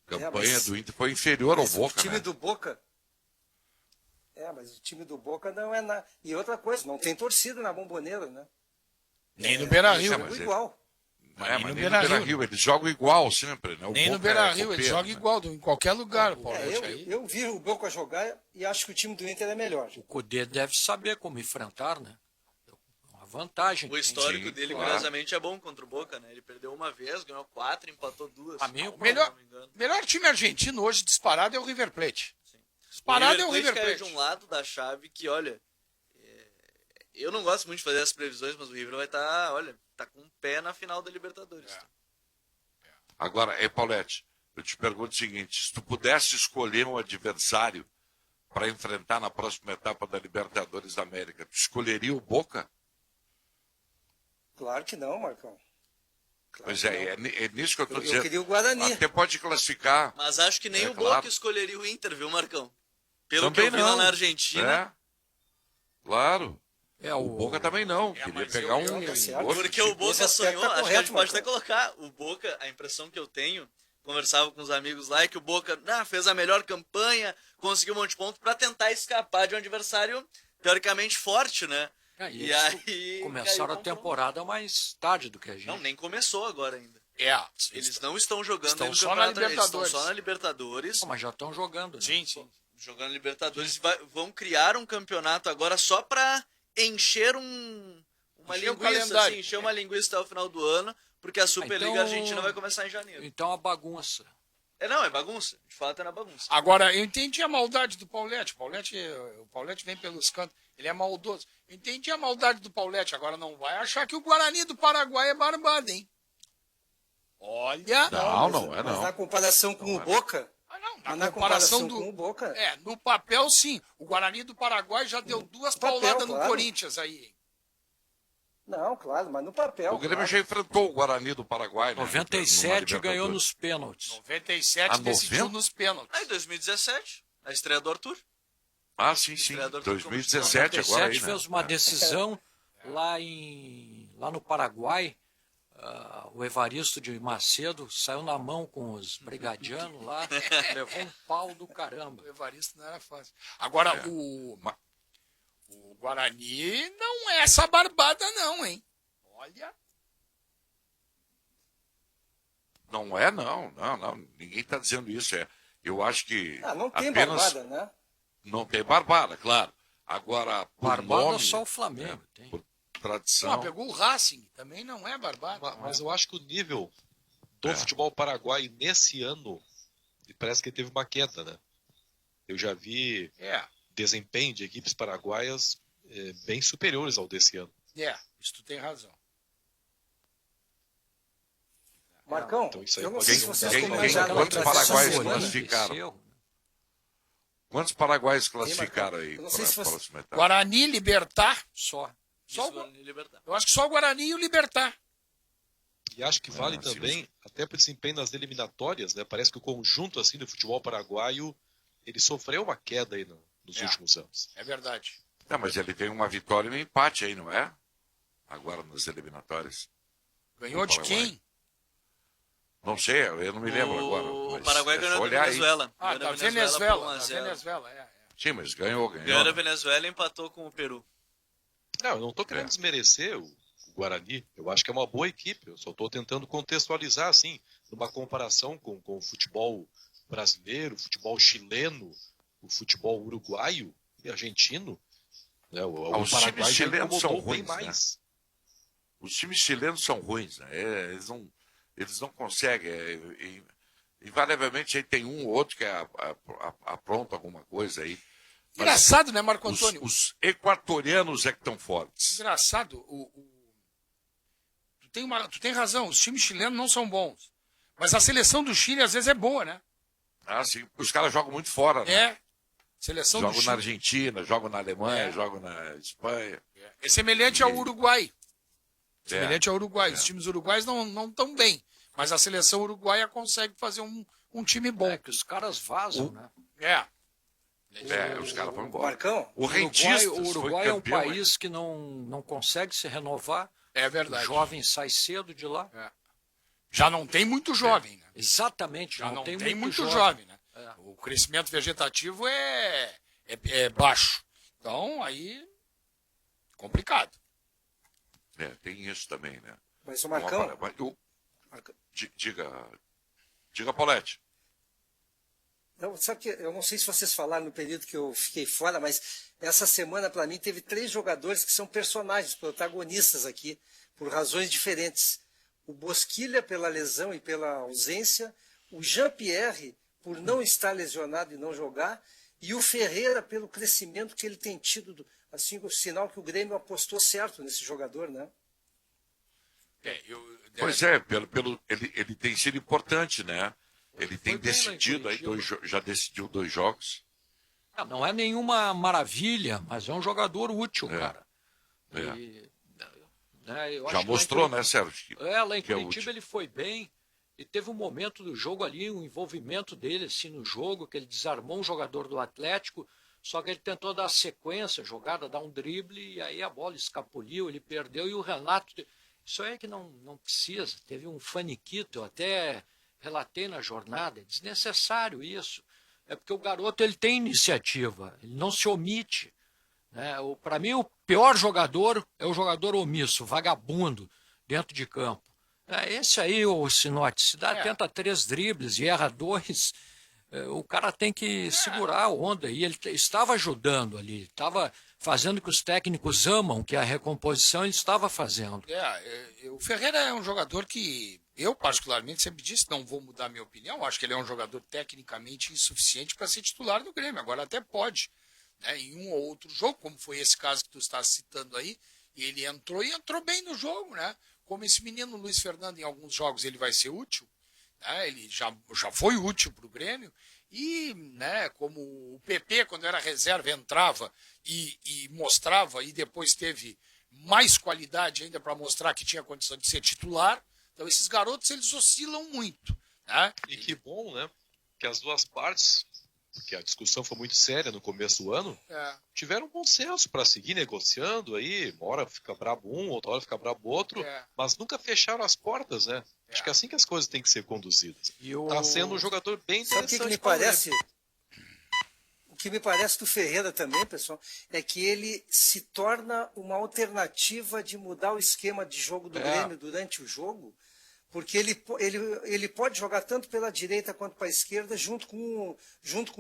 A campanha mas- do Inter foi inferior ao Mas Boca, o time né? do Boca... mas o time do Boca não é nada. E outra coisa, não tem torcida na Bomboneira, né? Nem no Beira-Rio. Isso é, Tudo mas igual. Mas nem nem no no Beira-Rio. Beira-Rio. Eles jogam igual sempre, né? O Nem no Boca é Beira-Rio, ele copeiro, joga né? igual, em qualquer lugar, Paulo. Eu vi o Boca jogar e acho que o time do Inter é melhor. O Cudê deve saber como enfrentar, né? Uma vantagem. O histórico Sim, dele, claro. curiosamente, é bom contra o Boca, né? Ele perdeu uma vez, ganhou 4, empatou 2. Pra mim, O melhor, se não me engano. melhor time argentino hoje disparado é o River Plate. O Disparado é o Plate River caiu Plate. de um lado da chave que, olha, Eu não gosto muito de fazer as previsões, mas o River vai estar, olha, tá com um pé na final da Libertadores. É. Tá? Agora, Paulette, eu te pergunto o seguinte, se tu pudesse escolher um adversário para enfrentar na próxima etapa da Libertadores da América, tu escolheria o Boca? Claro que não, Marcão. Claro Pois que é, não. é nisso que eu estou Eu dizendo. queria o Guarani. Até pode classificar. Mas acho que nem É, o claro. Boca escolheria o Inter, viu, Marcão? Pelo Também que eu vi lá não. na Argentina. É, claro. É, O Boca também não. É, Queria mas pegar eu- um tá certo. outro Porque o tipo. Boca Esse aspecto sonhou, tá acho que a correto, gente pode até Marcão. colocar. O Boca, a impressão que eu tenho, conversava com os amigos lá, é que o Boca fez a melhor campanha, conseguiu um monte de pontos pra tentar escapar de um adversário teoricamente forte, né? É, e E eles aí começaram caiu a o confronto. temporada mais tarde do que a gente. Não, nem começou agora ainda. Eles Eles não estão jogando estão ainda o só na campeonato, eles Libertadores. estão só na Libertadores. Pô, mas já estão jogando. Né? Sim, sim. Jogando Libertadores, vão criar um campeonato agora só pra encher uma Encher o linguiça, calendário. assim, encher uma linguiça até o final do ano, porque a Superliga Então- Argentina vai começar em janeiro. Então a bagunça. É bagunça. De fato é na bagunça. Agora, eu entendi a maldade do Paulette. O Paulette vem pelos cantos. Ele é maldoso. Eu entendi a maldade do Paulette. Agora não vai achar que o Guarani do Paraguai é barbado, hein? Olha. Não é Mas não. na comparação com o Boca, Ah, não, mas na comparação do. com o Boca, É, no papel, sim. O Guarani do Paraguai já deu duas papel, pauladas no claro. Corinthians aí, hein? não, claro, mas no papel. O Grêmio claro. já enfrentou o Guarani do Paraguai, né? 97 numa ganhou Libertadores. nos pênaltis. 97 Ah, decidiu 90? nos pênaltis. Aí 2017, a estreia do Arthur. Ah, sim. Estreador do 2017 agora aí, 97 né? fez uma decisão lá no Paraguai. O Evaristo de Macedo saiu na mão com os brigadianos lá, levou um pau do caramba. O Evaristo não era fácil. Agora, É. o Guarani não é essa barbada, não, hein? Olha. Não é, não. Ninguém está dizendo isso. Eu acho que Não tem apenas barbada, né? não tem barbada, claro. Agora, por Barbada nome, só o Flamengo né, tem. por tradição. Não, pegou o Racing. Também não é barbada. Mas eu acho que o nível do É. futebol paraguai nesse ano parece que teve uma queda, né? Eu já vi desempenho de equipes paraguaias bem superiores ao desse ano. Isso tu tem razão. Marcão, Então isso aí eu não pode sei ser se um vocês dado. comentaram Quantos aí, paraguaios essa semana- classificaram? Quantos paraguaios classificaram aí Eu não para sei se a você- próxima etapa? Guarani, Libertar. Só. Só Isso, o- Guarani e Libertad. Eu acho que só o Guarani e o Libertar. E acho que vale sim, também, até para o desempenho nas eliminatórias, né? Parece que o conjunto assim do futebol paraguaio ele sofreu uma queda aí nos últimos anos. É verdade. Não, mas ele tem uma vitória e um empate aí, não é? Agora nas eliminatórias. Ganhou de Paraguai. quem? Não sei, eu não me lembro agora. O mas Paraguai é ganhou só da olhar aí. Venezuela. Ah, Ganhou da por Venezuela. 1 a Da 0. Venezuela, Sim, mas ganhou. Ganhou da Venezuela e empatou com o Peru. Não, eu não estou querendo desmerecer o Guarani. Eu acho que é uma boa equipe. Eu só estou tentando contextualizar, assim, numa comparação com o futebol brasileiro, o futebol chileno, o futebol uruguaio e argentino. Né? O Os Paraguai times já chilenos são incomodou bem ruins, né? mais. Os times chilenos são ruins, né? Eles não conseguem. Invariavelmente aí tem um ou outro que apronta alguma coisa aí. Mas Engraçado, né, Marco Antônio? os equatorianos é que estão fortes. Engraçado. Tu tem razão, os times chilenos não são bons. Mas a seleção do Chile às vezes é boa, né? Ah, sim. Os caras jogam muito fora, né? É. Seleção do Jogam Chile. na Argentina, jogam na Alemanha, É. jogam na Espanha. É semelhante ao Uruguai. É. Semelhante ao Uruguai. Os times uruguais não estão bem. Mas a seleção uruguaia consegue fazer um time bom. É que os caras vazam, né? Os caras vão embora. Marcão, O Rentistas O foi Uruguai é um campeão, país que não consegue se renovar. É O verdade. jovem sai cedo de lá. Já não tem muito jovem, né? Exatamente, Já não, não tem, tem muito muito jovem. jovem, né? O crescimento vegetativo é baixo. Então, aí, complicado. Tem isso também, né? mas o Marcão, Marcão, Diga, Paulette. não, sabe que eu não sei se vocês falaram no período que eu fiquei fora, mas essa semana para mim teve 3 jogadores que são personagens, protagonistas aqui, por razões diferentes. O Bosquilha pela lesão e pela ausência, o Jean-Pierre por não estar lesionado e não jogar, e o Ferreira pelo crescimento que ele tem tido assim, o sinal que o Grêmio apostou certo nesse jogador, né? Pois ele tem sido importante, né? Ele tem bem lá em decidido aí, já decidiu 2 jogos. Não é nenhuma maravilha, mas é um jogador útil, É. cara. É. E, né, eu Já acho que mostrou, lá em né, Sérgio? lá em que é Curitiba útil. ele foi bem. E teve um momento do jogo ali, um envolvimento dele assim, no jogo, que ele desarmou um jogador do Atlético, só que ele tentou dar sequência, jogada, dar um drible, e aí a bola escapuliu, ele perdeu, e o Renato... Isso aí é que não precisa. Teve um faniquito, eu até relatei na jornada, é desnecessário isso. É porque o garoto ele tem iniciativa, ele não se omite. Né? Para mim, o pior jogador é o jogador omisso, vagabundo, dentro de campo. Esse aí, o Sinote, se tenta 3 dribles e erra 2, o cara tem que segurar a onda. E ele estava ajudando ali, estava fazendo o que os técnicos amam, que é a recomposição, ele estava fazendo. O Ferreira é um jogador que eu, particularmente, sempre disse, não vou mudar minha opinião, acho que ele é um jogador tecnicamente insuficiente para ser titular do Grêmio. Agora até pode, né, em um ou outro jogo, como foi esse caso que tu está citando aí, ele entrou e entrou bem no jogo, né? Como esse menino Luiz Fernando, em alguns jogos, ele vai ser útil, né? Ele já foi útil para o Grêmio, e né, como o PP, quando era reserva, entrava e mostrava, e depois teve mais qualidade ainda para mostrar que tinha condição de ser titular. Então esses garotos, eles oscilam muito. Né? E que bom, né? Que as duas partes, porque a discussão foi muito séria no começo do ano, tiveram um bom senso para seguir negociando aí. Uma hora fica brabo um, outra hora fica brabo outro, mas nunca fecharam as portas, né? Acho que é assim que as coisas têm que ser conduzidas. Tá sendo um jogador bem interessante. Sabe o que me parece? O que me parece do Ferreira também, pessoal, é que ele se torna uma alternativa de mudar o esquema de jogo do Grêmio durante o jogo, porque ele pode jogar tanto pela direita quanto para a esquerda, junto com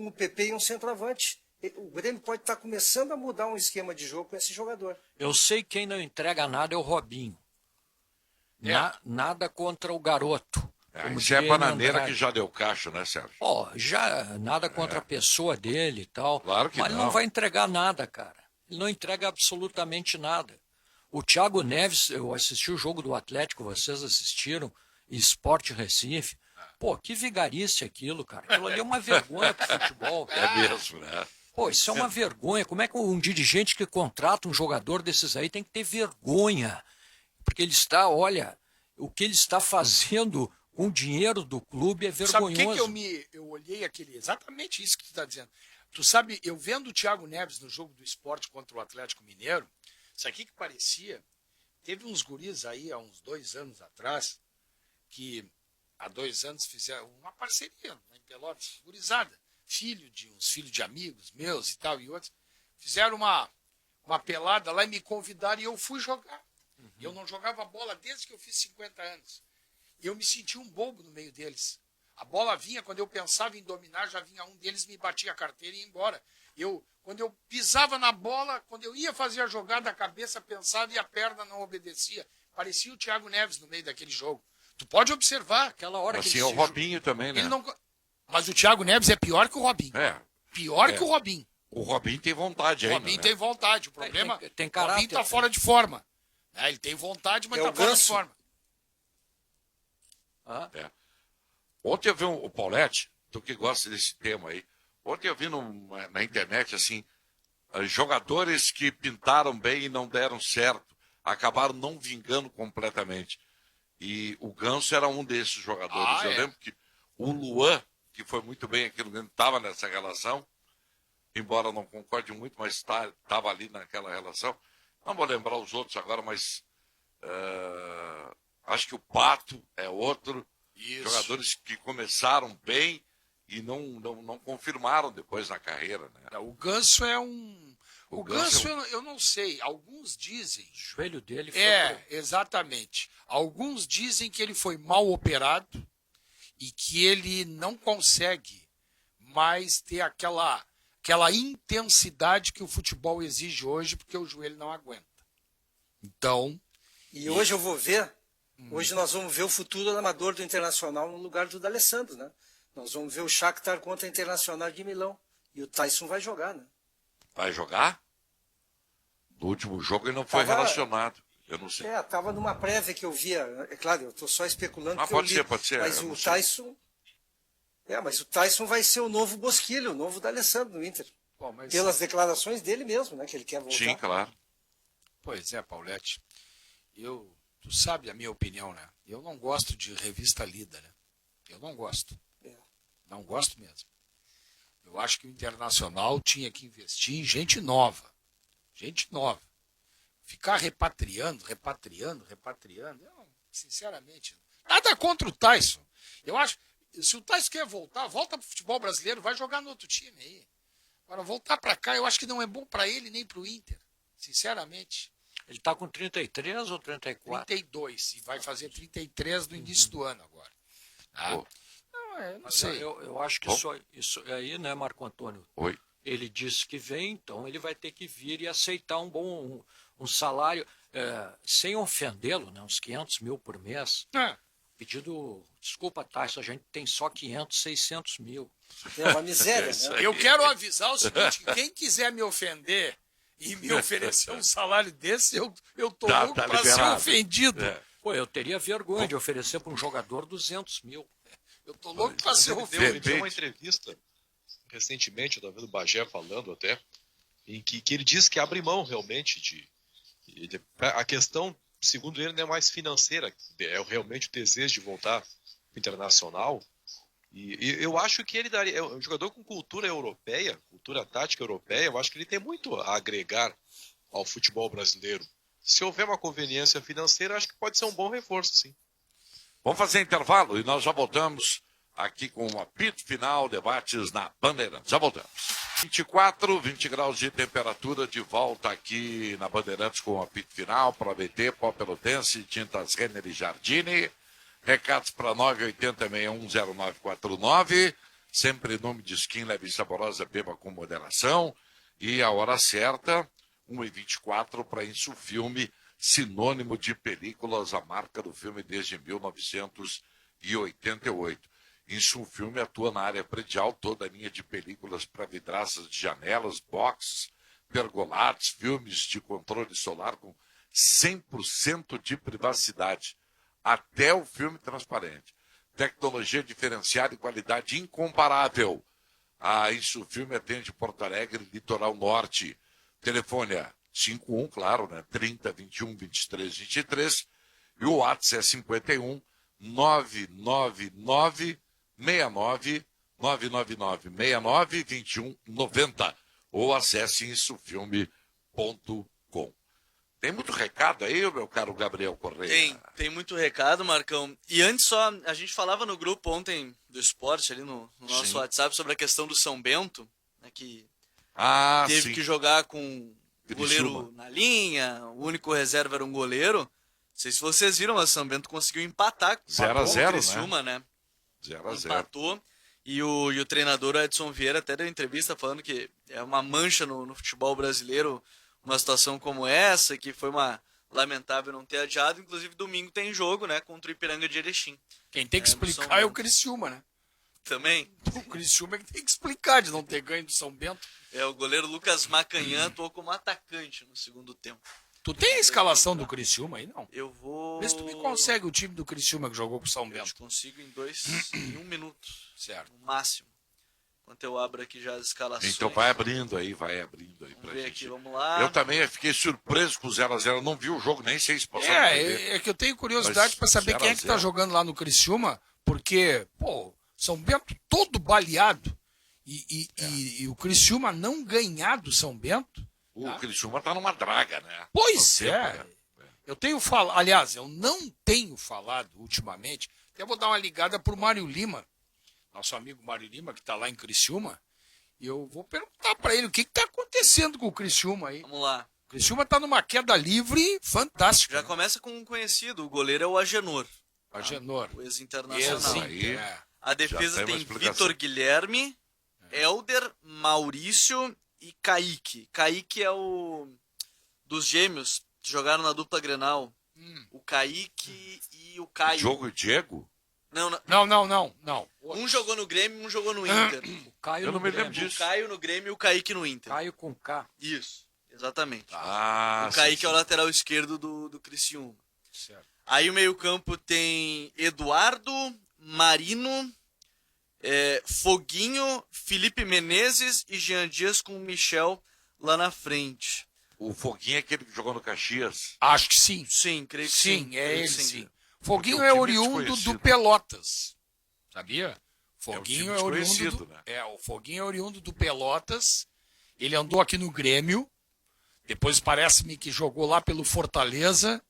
o PP e um centroavante. O Grêmio pode estar começando a mudar um esquema de jogo com esse jogador. Eu sei que quem não entrega nada é o Robinho. Nada contra o garoto. Isso é a bananeira que já deu cacho, né, Sérgio? Já nada contra a pessoa dele e tal. Claro que mas ele não vai entregar nada, cara. Ele não entrega absolutamente nada. O Thiago Neves, eu assisti o jogo do Atlético, vocês assistiram, Sport Recife. Pô, que vigarice aquilo, cara. Aquilo ali é uma vergonha pro futebol. É mesmo, né? Pô, isso é uma vergonha. Como é que um dirigente que contrata um jogador desses aí tem que ter vergonha? Porque ele está, olha, o que ele está fazendo com o dinheiro do clube é vergonhoso. Sabe o que eu olhei aquele, exatamente isso que tu está dizendo. Tu sabe, eu vendo o Thiago Neves no jogo do Sport contra o Atlético Mineiro, isso aqui que parecia, teve uns guris aí há uns 2 anos atrás, que há 2 anos fizeram uma parceria em Pelotas, gurizada, filhos de amigos meus e tal, e outros, fizeram uma pelada lá e me convidaram e eu fui jogar. Eu não jogava bola desde que eu fiz 50 anos. E eu me senti um bobo no meio deles. A bola vinha, quando eu pensava em dominar, já vinha um deles, me batia a carteira e ia embora. Quando eu pisava na bola, quando eu ia fazer a jogada, a cabeça pensava e a perna não obedecia. Parecia o Thiago Neves no meio daquele jogo. Tu pode observar. Aquela hora assim que é o Robinho também, né? Mas o Thiago Neves é pior que o Robinho. Pior que o Robinho. O Robinho tem vontade ainda. O Robinho tem vontade. O problema tem o caráter, Robinho está fora de forma. Ele tem vontade, mas está fora de forma. Ontem eu vi o Paulete, tu que gosta desse tema aí. Ontem eu vi na internet, assim, jogadores que pintaram bem e não deram certo, acabaram não vingando completamente. E o Ganso era um desses jogadores. Eu lembro que o Luan, que foi muito bem aqui no Grêmio, estava nessa relação, embora não concorde muito, mas estava ali naquela relação. Não vou lembrar os outros agora, mas acho que o Pato é outro. Isso. Jogadores que começaram bem e não confirmaram depois na carreira. Né? O Ganso é um... O Ganso, eu não sei. Alguns dizem... O joelho dele foi... exatamente. Alguns dizem que ele foi mal operado e que ele não consegue mais ter aquela intensidade que o futebol exige hoje, porque o joelho não aguenta. Então... E hoje eu vou ver... Hoje nós vamos ver o futuro amador do Internacional no lugar do D'Alessandro, né? Nós vamos ver o Shakhtar contra o Internacional de Milão. E o Tyson vai jogar, né? Vai jogar? No último jogo ele não foi Tava- relacionado. Eu não sei. Estava numa prévia que eu via. É claro, eu estou só especulando. Ah, porque eu pode li, ser, pode ser, Mas eu o não sei. Tyson. Mas o Tyson vai ser o novo Bosquilha, o novo D'Alessandro no Inter. Bom, mas... Pelas declarações dele mesmo, né? Que ele quer voltar. Sim, claro. Pois é, Paulette. Tu sabe a minha opinião, né? Eu não gosto de revista lida, né? Eu não gosto. É. Não gosto mesmo. Eu acho que o Internacional tinha que investir em gente nova. Gente nova. Ficar repatriando. Eu, sinceramente, nada contra o Tyson. Eu acho, se o Tyson quer voltar, volta pro futebol brasileiro, vai jogar no outro time aí. Agora, voltar para cá, eu acho que não é bom para ele nem pro Inter. Sinceramente. Ele está com 33 ou 34? 32. E vai fazer 33 no início do ano agora. Ah, Pô. não Mas sei. eu acho que isso aí, né, Marco Antônio? Oi. Ele disse que vem, então ele vai ter que vir e aceitar um salário, sem ofendê-lo, né, uns 500 mil por mês. Pedido, desculpa, Tyson, a gente tem só 500, 600 mil. É uma miséria, né? Eu quero avisar o seguinte, quem quiser me ofender e me oferecer um salário desse, eu tô Tá louco para ser liberado. ofendido. É. Pô, eu teria vergonha de oferecer para um jogador 200 mil. Eu tô louco para ser Ele deu uma Depende. entrevista recentemente, eu estava vendo o Bagé falando até, em que ele diz que abre mão realmente a questão, segundo ele, não é mais financeira, é realmente o desejo de voltar pro internacional. E eu acho que ele daria, é um jogador com cultura europeia, cultura tática europeia, eu acho que ele tem muito a agregar ao futebol brasileiro. Se houver uma conveniência financeira, acho que pode ser um bom reforço, sim. Vamos fazer intervalo e nós já voltamos aqui com o apito final, debates na Bandeirantes. Já voltamos. 20 graus de temperatura, de volta aqui na Bandeirantes com o apito final para a BT, Pó Pelotense, Tintas Renner e Jardine. Recados para 980610949. Sempre em nome de Skin Leve e Saborosa, beba com moderação. E a hora certa, 1h24 para Insufilme, sinônimo de películas, a marca do filme desde 1988. Insufilme atua na área predial, toda a linha de películas para vidraças de janelas, boxes, pergolados, filmes de controle solar com 100% de privacidade, até o filme transparente. Tecnologia diferenciada e qualidade incomparável. A Insufilme atende Porto Alegre, Litoral Norte. Telefone é 51, claro, né? 30 21 23 23. E o WhatsApp é 51 999 69 21 90. Ou acesse insufilme.com. Tem muito recado aí, meu caro Gabriel Correia? Tem muito recado, Marcão. E antes só, a gente falava no grupo ontem do esporte, ali no nosso Sim. WhatsApp, sobre a questão do São Bento, né, que teve Sim. que jogar com o Criciúma. goleiro na linha, o único reserva era um goleiro. Não sei se vocês viram, mas o São Bento conseguiu empatar com 0 a o 0, Criciúma, né? 0 a 0. Empatou. E o treinador Edson Vieira até deu entrevista falando que é uma mancha no futebol brasileiro uma situação como essa, que foi uma lamentável não ter adiado. Inclusive, domingo tem jogo, né, contra o Ipiranga de Erechim. Quem tem que no São explicar é o Bento. Criciúma, né? Também O Criciúma é que tem que explicar de não ter ganho do São Bento. é o goleiro Lucas Macanhã, atuou como atacante no segundo tempo. Tu tem a escalação do Criciúma aí, não? Eu vou... Vê se tu me consegue o time do Criciúma que jogou com o São Eu te Bento. consigo em um minuto, Certo. no máximo. Enquanto eu abro aqui já as escalações. Então vai abrindo aí pra Vamos ver gente. aqui, vamos lá. Eu também fiquei surpreso com o 0 a 0. Não vi o jogo, nem sei se passou na TV. É que eu tenho curiosidade Mas para saber 0 a quem é que tá 0. jogando lá no Criciúma, porque, pô, São Bento todo baleado e o Criciúma não ganhar do São Bento. O Criciúma tá numa draga, né? Pois Há é. tempo, né? Eu tenho falado, aliás, eu não tenho falado ultimamente. Até vou dar uma ligada pro Mário Lima, nosso amigo Mário Lima, que está lá em Criciúma, e eu vou perguntar para ele o que está acontecendo com o Criciúma aí. Vamos lá. O Criciúma está numa queda livre fantástica. Já né? começa com um conhecido, o goleiro é o Agenor, Agenor. o ex-internacional. Aí. A defesa Já tem uma tem explicação. Vitor Guilherme, Elder, Maurício e Kaique. Kaique é o dos gêmeos que jogaram na dupla Grenal. O Kaique e o Caio. Diogo e Diego? Não, Não. um jogou no Grêmio, um jogou no Inter. Caio Eu não no me lembro Grêmio. O disso. Caio no Grêmio e o Kaique no Inter. Caio com K. Isso, Exatamente. Ah, O Kaique sim, é o sim. lateral esquerdo do Criciúma. Certo. Aí o meio-campo tem Eduardo, Marino, Foguinho, Felipe Menezes e Jean Dias com o Michel lá na frente. O Foguinho é aquele que jogou no Caxias. Acho que sim. Sim, creio que Sim, sim. é creio ele, que sim. Foguinho Porque o é time é oriundo do desconhecido. Pelotas. Sabia? Foguinho time é oriundo desconhecido, do, né? o Foguinho é oriundo do Pelotas. Ele andou aqui no Grêmio. Depois parece-me que jogou lá pelo Fortaleza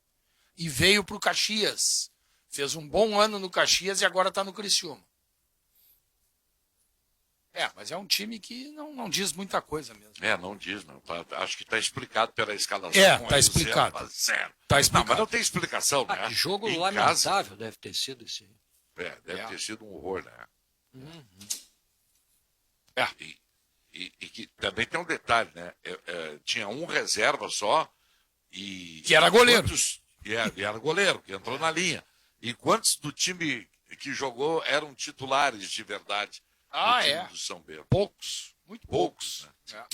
e veio para o Caxias. Fez um bom ano no Caxias e agora está no Criciúma. Mas é um time que não diz muita coisa mesmo. Não diz, não. Acho que está explicado pela escalação. Tá Aí o explicado. 0-0. Tá Não, explicado. mas não tem explicação, né? Que jogo Em lamentável casa, deve ter sido esse aí. deve ter sido um horror, né? E que também tem um detalhe, né? Tinha um reserva só e... Que era goleiro. E era goleiro, que entrou na linha. E quantos do time que jogou eram titulares de verdade do time do São Bento? Poucos. Muito Poucos, poucos. né?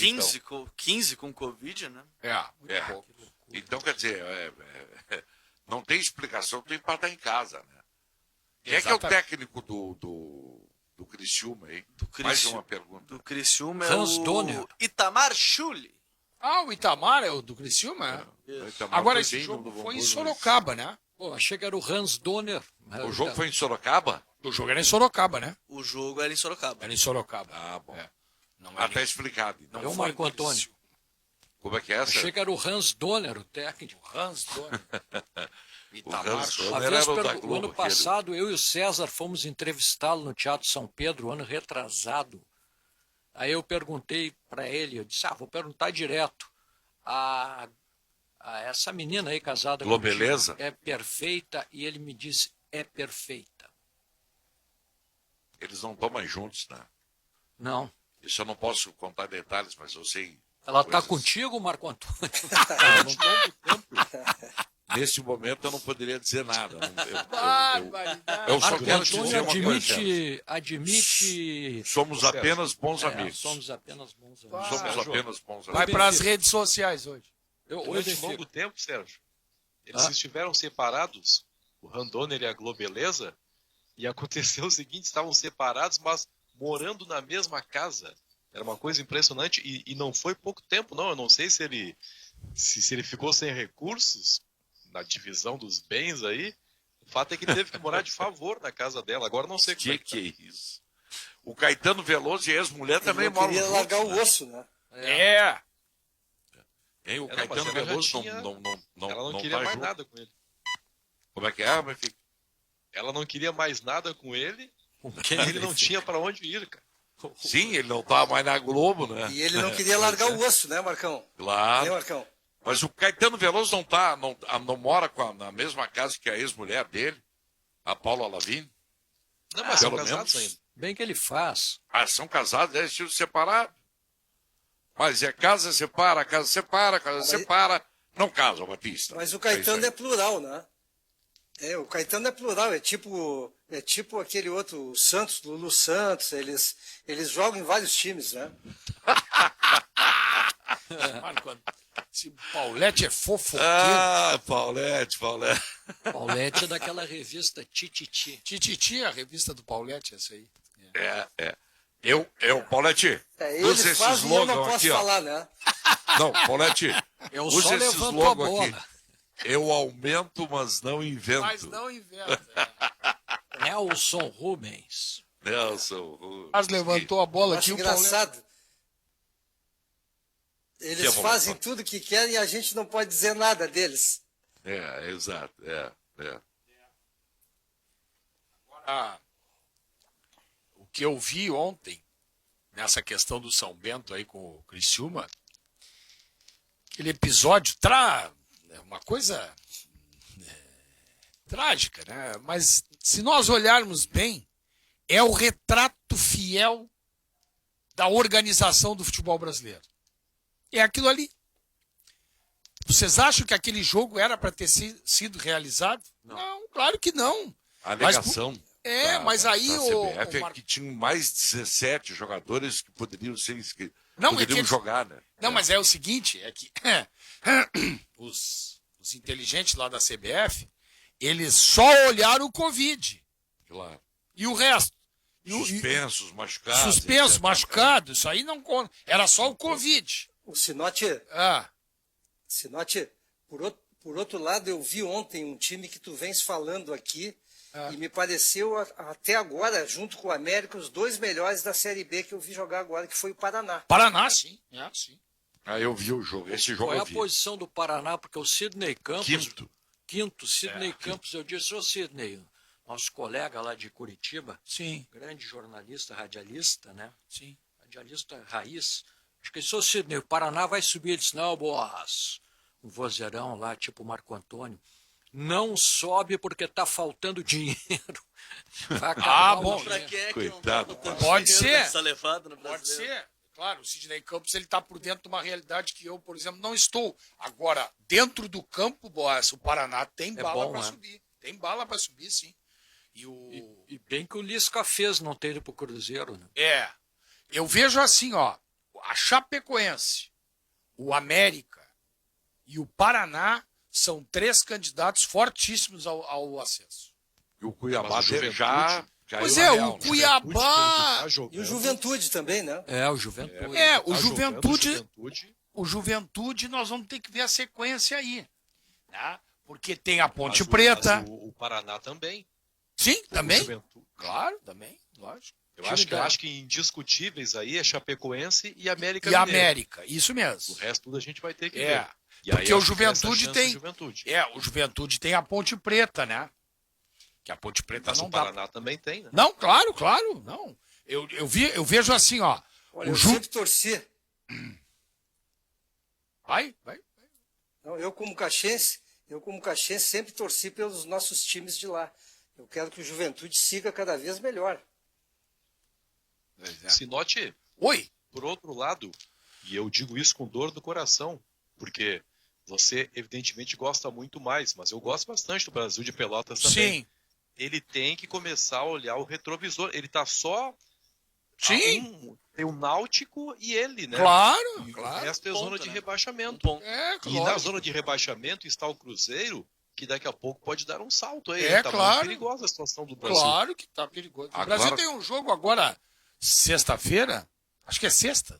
15 com Covid, né? Muito poucos. Então, quer dizer, não tem explicação tu empatar em casa, né? Quem é que é o Exatamente. técnico do Criciúma aí? Do Mais Criciúma. uma pergunta. Do Criciúma é Hans o Donner. Itamar Schulli. O Itamar é o do Criciúma? Então, Agora foi esse bem jogo no foi em Hamburgo, Sorocaba, né? Pô, achei que era o Hans Donner. O jogo foi em Sorocaba? O jogo era em Sorocaba, né? O jogo era em Sorocaba. Era em Sorocaba. Ah, bom. Não era Até em- explicado. Então. não Eu, foi Marco em Antônio. Criciúma. Como é que é essa? Achei que era o Hans Donner, o técnico. Hans Donner. O Itamar Hans Schulli. Uma Donner vez, era o da o Globo. ano aquele. passado, eu e o César fomos entrevistá-lo no Teatro São Pedro, ano retrasado. Aí eu perguntei para ele, eu disse, vou perguntar direto. Essa menina aí casada Globeleza? contigo é perfeita? E ele me disse, é perfeita. Eles não estão mais juntos, né? Não. Isso eu não posso contar detalhes, mas eu sei. Ela está coisas. contigo, Marco Antônio? Nesse momento eu não poderia dizer nada. Barbaridade. Eu só Marco quero te dizer Antônio uma coisa. admite... Somos apenas bons É, amigos. somos apenas bons amigos. Vai. Somos apenas bons Vai amigos. para as redes sociais hoje. Eu Durante defiro. longo tempo, Sérgio, eles estiveram separados, o Randonner e a Globeleza, e aconteceu o seguinte, estavam separados, mas morando na mesma casa. Era uma coisa impressionante, e não foi pouco tempo, não. Eu não sei se ele ficou sem recursos na divisão dos bens aí. O fato é que ele teve que morar de favor na casa dela. Agora não sei como é Que é isso? O Caetano Veloso e a ex-mulher também Ele não moram queria juntos. largar o né? osso, né? Hein? O mas Caetano ela já Veloso tinha- não Ela não tá queria mais junto. nada com ele. Como é que é, meu filho? Ela não queria mais nada com ele, Com e quem ele não tinha para onde ir, cara. Sim, ele não estava mais na Globo, né? E ele não queria largar o osso, né, Marcão? Claro. Né, Marcão? Mas o Caetano Veloso não mora na mesma casa que a ex-mulher dele, a Paula Lavigne. Não, mas são pelo casados menos. ainda. Bem que ele faz. São casados, eles tinham separado. Mas casa separa, casa separa, casa separa. Não casa, Batista. Mas o É Caetano isso é aí. plural, né? O Caetano é plural, é tipo aquele outro, o Santos, Lulu Santos, eles jogam em vários times, né? Marco Antônio. Esse Paulete é fofoqueiro. Paulete. Paulette é daquela revista Tititi. Tititi, a revista do Paulete, essa aí. Paulete, Eles usa esse fazem e eu não slogan posso aqui, ó. falar, né? Não, Paulete, Eu usa só esse levanto a slogan bola. aqui. Eu aumento, mas não invento. Mas não inventa. Nelson Rubens. Nelson. Mas levantou a bola Eu aqui acho o Paulete. engraçado. Eles Que fazem bom. tudo que querem e a gente não pode dizer nada deles. Exato. O que eu vi ontem, nessa questão do São Bento aí com o Criciúma, aquele episódio é uma coisa trágica, né? Mas se nós olharmos bem, é o retrato fiel da organização do futebol brasileiro. É aquilo ali. Vocês acham que aquele jogo era para ter sido realizado? Não, claro que não. A alegação Mas aí da o CBF é Marco- que tinham mais 17 jogadores que poderiam ser inscritos. Não, Poderiam jogar, né? Não, mas é o seguinte, é que os inteligentes lá da CBF, eles só olharam o Covid. Claro. E o resto? Suspensos, machucados. Suspenso, etc. machucado, isso aí não conta. Era só o Covid. O Sinote, por outro lado, eu vi ontem um time que tu vens falando aqui e me pareceu até agora, junto com o América, os dois melhores da Série B que eu vi jogar agora, que foi o Paraná. Paraná, sim. Sim. Eu vi o jogo. Esse jogo Qual é eu a vi. posição do Paraná? Porque o Sidney Campos... Quinto. Sidney Campos, eu disse, ô Sidney, nosso colega lá de Curitiba, Sim. grande jornalista, radialista, né? Sim. Radialista raiz. Acho que ele disse, ô Sidney, o Paraná vai subir. Ele disse, não, boas. Um vozeirão lá, tipo Marco Antônio. Não sobe porque tá faltando dinheiro. Vai acabar o bom. dinheiro. Pra quem é que Coitado, não tá pode dinheiro ser. nessa levada no Pode brasileiro? ser. Claro, o Sidney Campos ele está por dentro de uma realidade que eu, por exemplo, não estou. Agora, dentro do campo, Boas, o Paraná tem bala bom, para né? subir. Tem bala para subir, sim. E bem que o Lisca fez não ter ido pro Cruzeiro, né? Eu vejo assim, ó, a Chapecoense, o América e o Paraná são 3 candidatos fortíssimos ao acesso. E o Cuiabá Mas o teve Juventude- já Pois caiu é, na o real, né? Cuiabá... E o Juventude também, né? O Juventude. O Juventude... Juventude, O Juventude, nós vamos ter que ver a sequência aí. Né? Porque tem a Ponte mas Preta. o Paraná também. Sim, também. O Juventude. Claro, também, lógico. Eu acho que indiscutíveis aí é Chapecoense e América E a Mineiro. América, isso O mesmo. resto tudo a gente vai ter que É. ver. E Porque aí, o acho que essa Juventude chance tem. do Juventude. O Juventude tem a Ponte Preta, né? Que a Ponte Preta Mas não o dá. Paraná também tem, né? Não, claro, não. Eu vejo assim, ó. Olha, O eu Ju... sempre torci. Vai. Não, eu como caxense sempre torci pelos nossos times de lá. Eu quero que o Juventude siga cada vez melhor. Sinote, Oi. por outro lado, e eu digo isso com dor do coração, porque você evidentemente gosta muito mais, mas eu gosto bastante do Brasil de Pelotas também. Sim. Ele tem que começar a olhar o retrovisor. Ele tá só... Sim. Tem o Náutico e ele, né? Claro, E claro. o resto é Ponto, zona de né? rebaixamento. Ponto. E na zona de rebaixamento está o Cruzeiro, que daqui a pouco pode dar um salto aí. É, Tá claro. muito perigosa a situação do Brasil. Claro que tá perigoso. O Agora- Brasil tem um jogo agora, sexta-feira, acho que é sexta,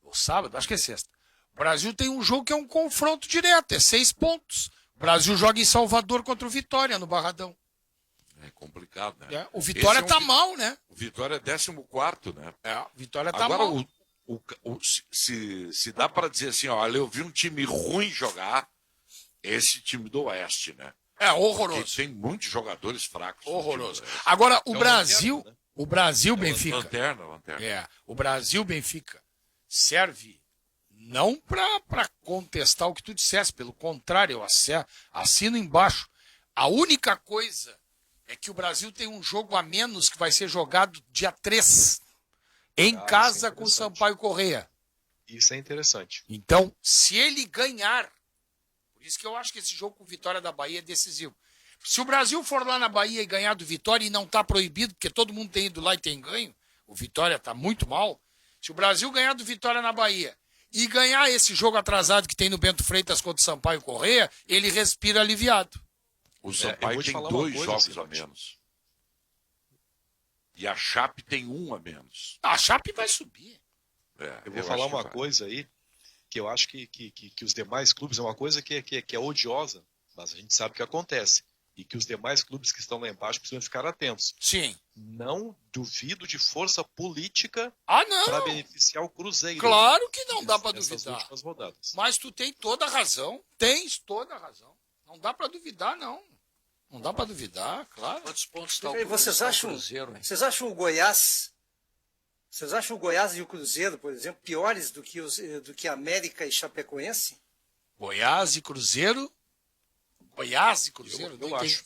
ou sábado, acho que é sexta. O Brasil tem um jogo que é um confronto direto, é 6 pontos. O Brasil joga em Salvador contra o Vitória, no Barradão. É complicado, né? O Vitória Esse é um tá vi- mal, né? O Vitória é 14º, né? O Vitória tá Agora, mal. se dá para dizer assim, olha, eu vi um time ruim jogar, esse time do Oeste, né? Porque Horroroso. tem muitos jogadores fracos. no time Horroroso. do Oeste. Agora, o É o Brasil, Lanterna, né? o Brasil, Benfica. Lanterna. O Brasil Benfica serve não para contestar o que tu disseste, pelo contrário, eu assino embaixo. A única coisa é que o Brasil tem um jogo a menos que vai ser jogado dia 3, em isso casa é com o interessante. Sampaio Correia. Isso é interessante. Então, se ele ganhar, por isso que eu acho que esse jogo com Vitória da Bahia é decisivo. Se o Brasil for lá na Bahia e ganhar do Vitória e não está proibido, porque todo mundo tem ido lá e tem ganho, o Vitória está muito mal. Se o Brasil ganhar do Vitória na Bahia e ganhar esse jogo atrasado que tem no Bento Freitas contra o Sampaio Correia, ele respira aliviado. O eu Sampaio vou te tem falar uma 2 coisa, jogos a Sinote. menos. E a Chape tem 1 a menos. A Chape vai subir. Eu vou falar uma coisa aí, que eu acho que os demais clubes, é uma coisa que é odiosa, mas a gente sabe que acontece. E que os demais clubes que estão lá embaixo precisam ficar atentos. Sim. Não duvido de força política Ah, não. para beneficiar o Cruzeiro. Claro que não dá para nessas duvidar. últimas rodadas. Mas tu tem toda a razão. Tens toda a razão. Não dá para duvidar, não. Não dá para duvidar, claro. Quantos pontos está E vocês está o acham, Cruzeiro, hein? vocês acham o Goiás e o Cruzeiro, por exemplo, piores do que América e Chapecoense? Goiás e Cruzeiro. Goiás e Cruzeiro, Eu não entendi. acho.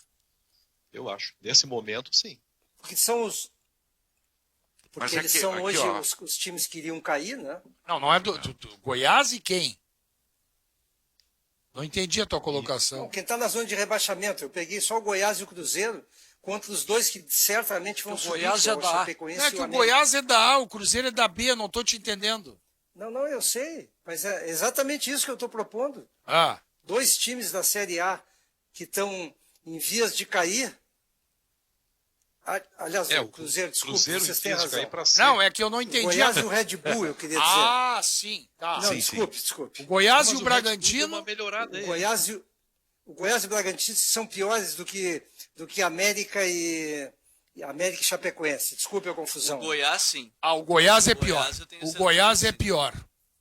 Eu acho. Nesse momento, sim. Porque são os. Mas Porque eles aqui- são aqui, hoje ó. os times que iriam cair, né? Não é do Goiás e quem? Não entendi a tua Não, colocação. quem está na zona de rebaixamento, eu peguei só o Goiás e o Cruzeiro contra os dois que certamente vão O subir, Goiás que é o da A. Chapecoense Não é e que o o América. Goiás é da A, o Cruzeiro é da B, eu não tô te entendendo. Não, eu sei, mas é exatamente isso que eu estou propondo. Ah, 2 times da Série A que estão em vias de cair. Aliás, o Cruzeiro, desculpa, Cruzeiro vocês têm em vias de razão. cair pra cima. não, é que eu não O entendi. Goiás e o Red Bull, eu queria dizer. Ah, sim, tá. Não, sim, desculpe. O Goiás Mas e o Red Bull deu Bragantino. uma melhorada aí. O Goiás e o Bragantino são piores do que América e Chapecoense. Desculpe a confusão. O Goiás, sim. Ah, o Goiás é O pior. Goiás eu tenho O certeza Goiás que é sim. pior.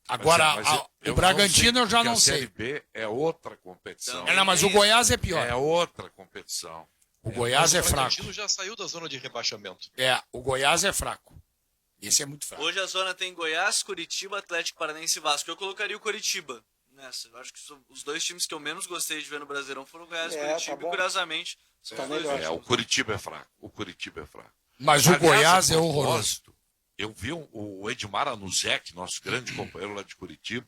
Agora, Mas o Bragantino eu já porque não a Série sei. B é outra competição. Então, Não, mas o Goiás é pior. É outra competição. O Goiás é O fraco. Bragantino já saiu da zona de rebaixamento. O Goiás é fraco. Esse é muito fraco. Hoje a zona tem Goiás, Curitiba, Atlético Paranaense e Vasco. Eu colocaria o Curitiba nessa. Eu acho que os 2 times que eu menos gostei de ver no Brasileirão foram Goiás e Curitiba. tá bom. E curiosamente, são Tá os dois melhor. últimos. O Curitiba é fraco. O Curitiba é fraco. Mas o Aliás, Goiás a é horroroso. propósito, Eu vi o Edmar Anuzek, nosso grande companheiro lá de Curitiba,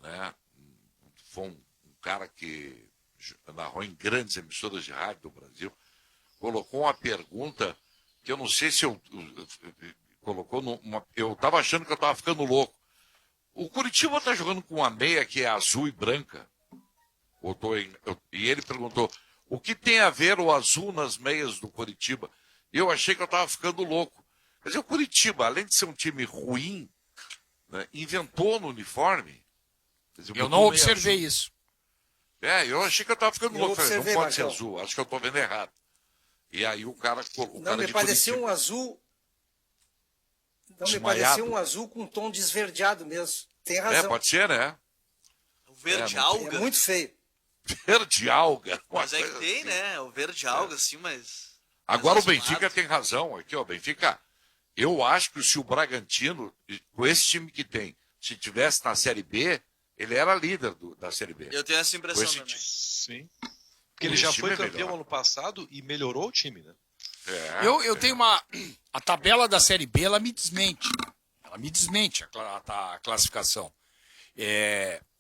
né? Foi um cara que narrou em grandes emissoras de rádio do Brasil, colocou uma pergunta que eu não sei se colocou eu estava achando que eu estava ficando louco. O Curitiba está jogando com uma meia que é azul e branca. E ele perguntou, o que tem a ver o azul nas meias do Curitiba? E eu achei que eu estava ficando louco. Quer dizer, o Curitiba, além de ser um time ruim, né, inventou no uniforme. Quer dizer, Eu botou não meia observei azul. isso. Eu achei que eu estava ficando Eu louco. Falei, não observei, pode ser Marcão. azul, acho que eu estou vendo errado. E aí o cara Não me de pareceu Curitiba, um azul. Não me Desmaiado. pareceu um azul com um tom de esverdeado mesmo. Tem razão. pode ser, né? O verde É, não alga. É muito feio. Verde alga. uma Mas é que coisa tem, assim. né? O verde alga, assim, mas. Agora o mais Benfica azulado. tem razão. Aqui, ó, Benfica. Eu acho que se o Bragantino, com esse time que tem, se tivesse na Série B, ele era líder da Série B. Eu tenho essa impressão Com esse também. Sim. Porque ele Esse já time foi é campeão melhor. ano passado e melhorou o time, né? Eu tenho uma. A tabela da Série B, ela me desmente. Ela me desmente a classificação.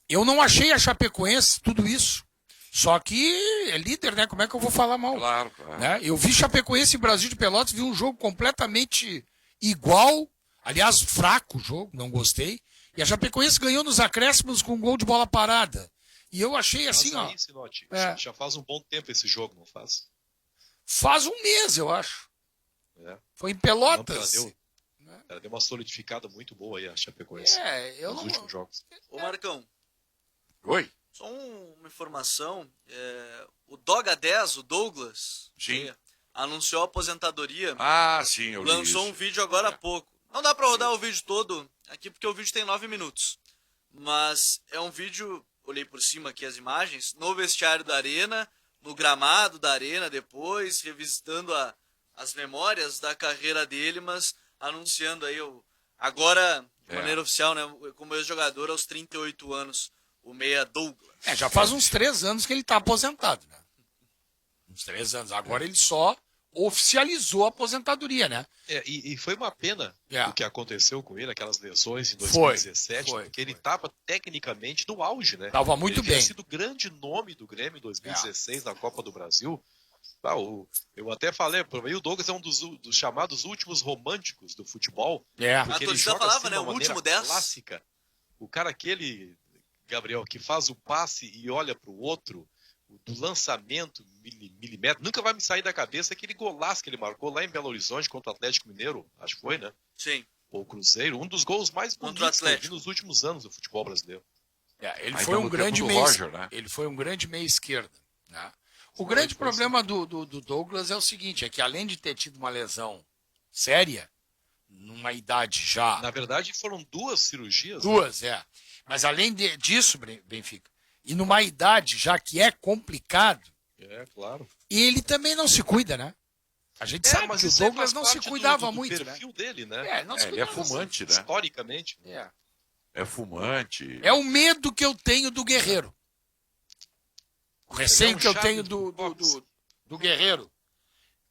Eu não achei a Chapecoense tudo isso. Só que é líder, né? Como é que eu vou falar mal? Claro. Né? Eu vi Chapecoense e Brasil de Pelotas, vi um jogo completamente igual. Aliás, fraco o jogo, não gostei. E a Chapecoense ganhou nos acréscimos com um gol de bola parada. E eu achei assim, Mas ó. aí, Sinote, É. já faz um bom tempo esse jogo, não faz? Faz um mês, eu acho. É. Foi em Não, porque Pelotas. ela deu uma solidificada muito boa aí, a Chapecoense, Eu nos não. últimos jogos. Ô, Marcão, Oi? só uma informação. O Doga 10, o Douglas, Sim. anunciou a aposentadoria. Ah, sim, eu li Lançou isso. um vídeo agora há pouco. Não dá pra rodar o vídeo todo aqui porque o vídeo tem 9 minutos. Mas é um vídeo, olhei por cima aqui as imagens, no vestiário da Arena, no gramado da Arena depois, revisitando as memórias da carreira dele, mas anunciando aí agora, de maneira oficial, né, como ex-jogador aos 38 anos, o meia Douglas. Já faz uns 3 anos que ele tá aposentado, né? Uns 3 anos. Agora ele só oficializou a aposentadoria, né? E foi uma pena o que aconteceu com ele, aquelas lesões em Foi, 2017, foi, porque ele estava tecnicamente no auge, né? Tava muito ele tinha bem. sido o grande nome do Grêmio em 2016 na Copa do Brasil. Eu até falei, para mim o Douglas é um dos chamados últimos românticos do futebol. É. Porque A ele torcida joga falava, assim, né, de uma o último maneira 10. clássica. O cara aquele, Gabriel, que faz o passe e olha para o outro, do lançamento milimétrico, nunca vai me sair da cabeça aquele golaço que ele marcou lá em Belo Horizonte contra o Atlético Mineiro, acho que foi, né? Sim. Ou Cruzeiro, um dos gols mais Contra o bonitos que eu vi Atlético. nos últimos anos do futebol brasileiro. Ele Aí foi tá um no grande tempo do meia. Roger, né? Ele foi um grande meia esquerda. Né? O grande problema do Douglas é o seguinte, é que além de ter tido uma lesão séria, numa idade já... Na verdade, foram 2 cirurgias. né? 2, Mas além disso, Benfica, e numa idade já que é complicado, Claro. ele também não se cuida, né? A gente sabe mas que o isso aí Douglas faz não se parte cuidava do muito, né? perfil dele, né? Não se Ele é cuidava. fumante, né? Historicamente. É fumante. É o medo que eu tenho do Guerreiro. O receio um que eu charme tenho do do Guerreiro.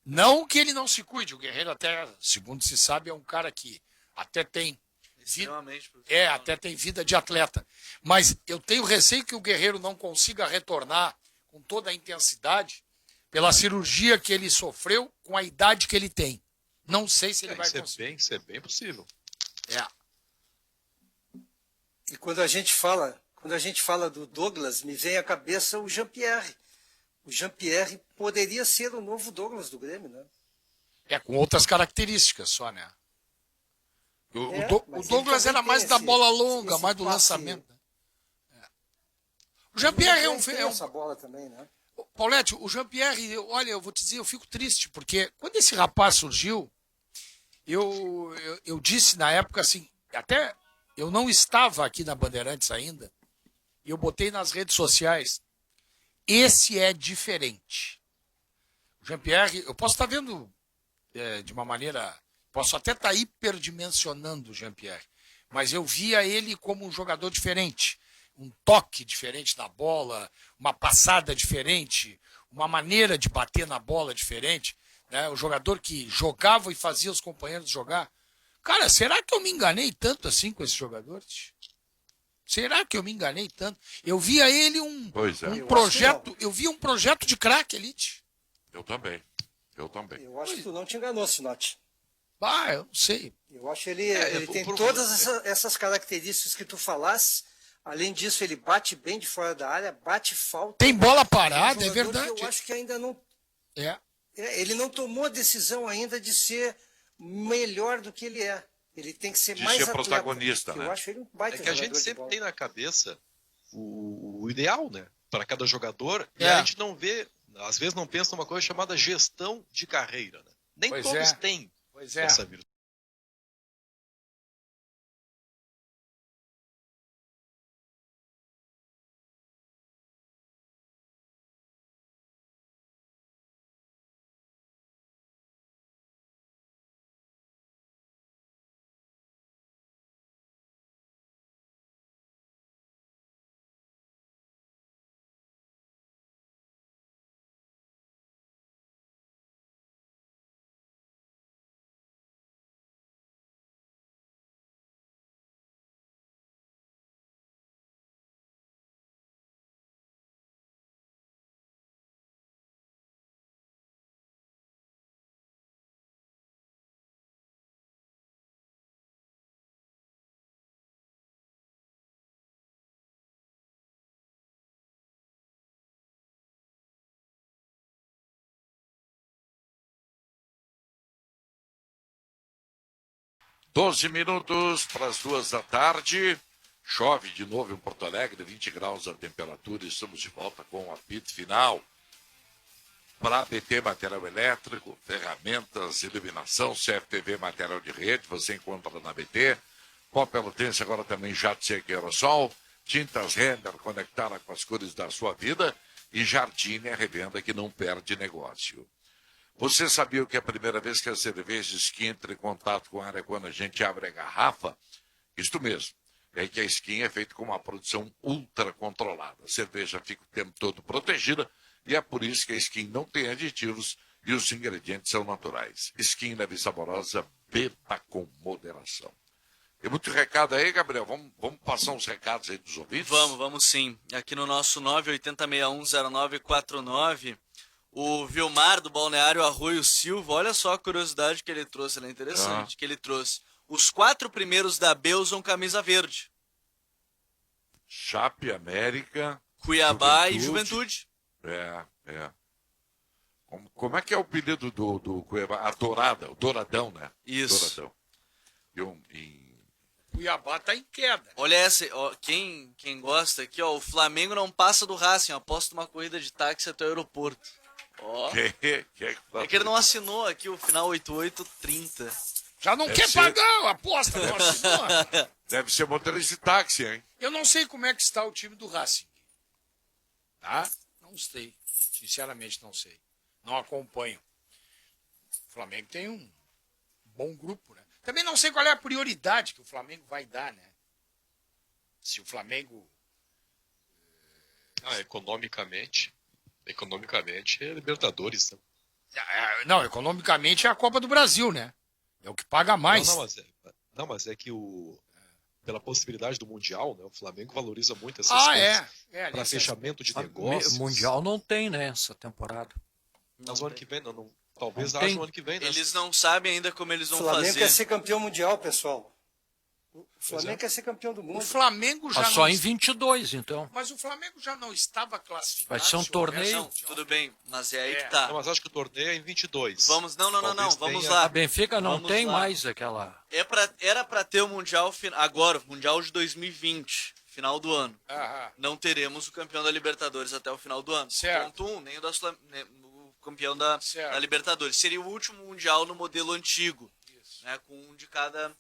Não que ele não se cuide. O Guerreiro até, segundo se sabe, é um cara que até tem Extremamente até tem vida de atleta. Mas eu tenho receio que o Guerreiro não consiga retornar com toda a intensidade pela cirurgia que ele sofreu com a idade que ele tem. Não sei se ele vai conseguir. Isso é bem possível. E quando a gente fala do Douglas, me vem à cabeça o Jean-Pierre. O Jean-Pierre poderia ser o novo Douglas do Grêmio, né? Com outras características só, né? O mas Douglas ele era também mais tem da esse- bola longa, esse mais do passe- lançamento. O Jean-Pierre Ele tem é um. essa bola também, né? Paulette, o Jean-Pierre, olha, eu vou te dizer, eu fico triste, porque quando esse rapaz surgiu, eu disse na época assim, até eu não estava aqui na Bandeirantes ainda, e eu botei nas redes sociais, esse é diferente. O Jean-Pierre, eu posso estar vendo de uma maneira, posso até estar hiperdimensionando o Jean-Pierre, mas eu via ele como um jogador diferente, um toque diferente na bola, uma passada diferente, uma maneira de bater na bola diferente, né? O jogador que jogava e fazia os companheiros jogar. Cara, será que eu me enganei tanto assim com esses jogadores? Será que eu me enganei tanto? Eu via ele Pois é. Eu projeto, eu via um projeto de craque elite. Eu também. Eu acho que tu não te enganou, Sinote. Eu não sei. Eu acho que ele tem todas essas características que tu falasse. Além disso, ele bate bem de fora da área, bate falta. Tem bola É um parada, é jogador verdade. que eu acho que ainda não. É. Ele não tomou a decisão ainda de ser melhor do que ele é. Ele tem que ser De mais ser atleta. protagonista, Eu né? acho ele um baita É que a jogador gente de sempre bola. tem na cabeça o ideal, né? Para cada jogador. E É. a gente não vê, às vezes não pensa numa coisa chamada gestão de carreira. Né? Nem Pois todos é. têm Pois é. essa virtude. Doze minutos para as 2 da tarde. Chove de novo em Porto Alegre, 20 graus a temperatura. Estamos de volta com o apito final. Para BT Material Elétrico, ferramentas, iluminação, CFTV Material de Rede, você encontra na BT. Pó Pelotense agora também jato seco e aerossol. Tintas Renner, conectada com as cores da sua vida. E Jardine, a revenda que não perde negócio. Você sabia que é a primeira vez que a cerveja Skin entra em contato com a área quando a gente abre a garrafa? Isto mesmo. É que a Skin é feita com uma produção ultra controlada. A cerveja fica o tempo todo protegida e é por isso que a Skin não tem aditivos e os ingredientes são naturais. Skin leve e saborosa, beba com moderação. Tem muito recado aí, Gabriel? Vamos passar uns recados aí dos ouvintes? Vamos sim. Aqui no nosso 980610949, o Vilmar do Balneário Arroio Silva, olha só a curiosidade que ele trouxe, ela é interessante, que ele trouxe. Os 4 primeiros da B usam camisa verde. Chape, América, Cuiabá e Juventude. É. Como é que é o apelido do Cuiabá? A Dourada, o Douradão, né? Isso. Douradão. Cuiabá tá em queda. Olha essa, ó, quem gosta aqui, ó, o Flamengo não passa do Racing, aposta uma corrida de táxi até o aeroporto. Ó. É que ele não assinou aqui o final 8830. Já não quer pagar a aposta, não assinou. Deve ser motorista de táxi, hein? Eu não sei como é que está o time do Racing. Tá? Não sei. Sinceramente não sei. Não acompanho. O Flamengo tem um bom grupo, né? Também não sei qual é a prioridade que o Flamengo vai dar, né? Se o Flamengo... Economicamente é Libertadores, né? Não, economicamente é a Copa do Brasil, né? É o que paga mais. Mas é que pela possibilidade do Mundial, né? O Flamengo valoriza muito essas coisas. Para fechamento de negócios. Mundial não tem, né, essa temporada. Mas o ano que vem, talvez não haja tem. o ano que vem, né? Eles não sabem ainda como eles vão O Flamengo fazer. quer ser campeão mundial, pessoal. O Flamengo quer ser campeão do O mundo. Flamengo já Mas não só em 22, então. Mas o Flamengo já não estava classificado. Vai ser um senhor torneio. Roberto? Tudo bem, mas é aí É. que tá. Não, mas acho que o torneio é em 22. Vamos, não, Talvez vamos tenha- lá. A Benfica não Vamos tem lá. mais aquela. Era pra ter o Mundial agora, o Mundial de 2020, final do ano. Aham. Não teremos o campeão da Libertadores até o final do ano. Certo. Ponto 1, nem o campeão da Certo. Libertadores. Seria o último Mundial no modelo antigo, Isso. né, com um de cada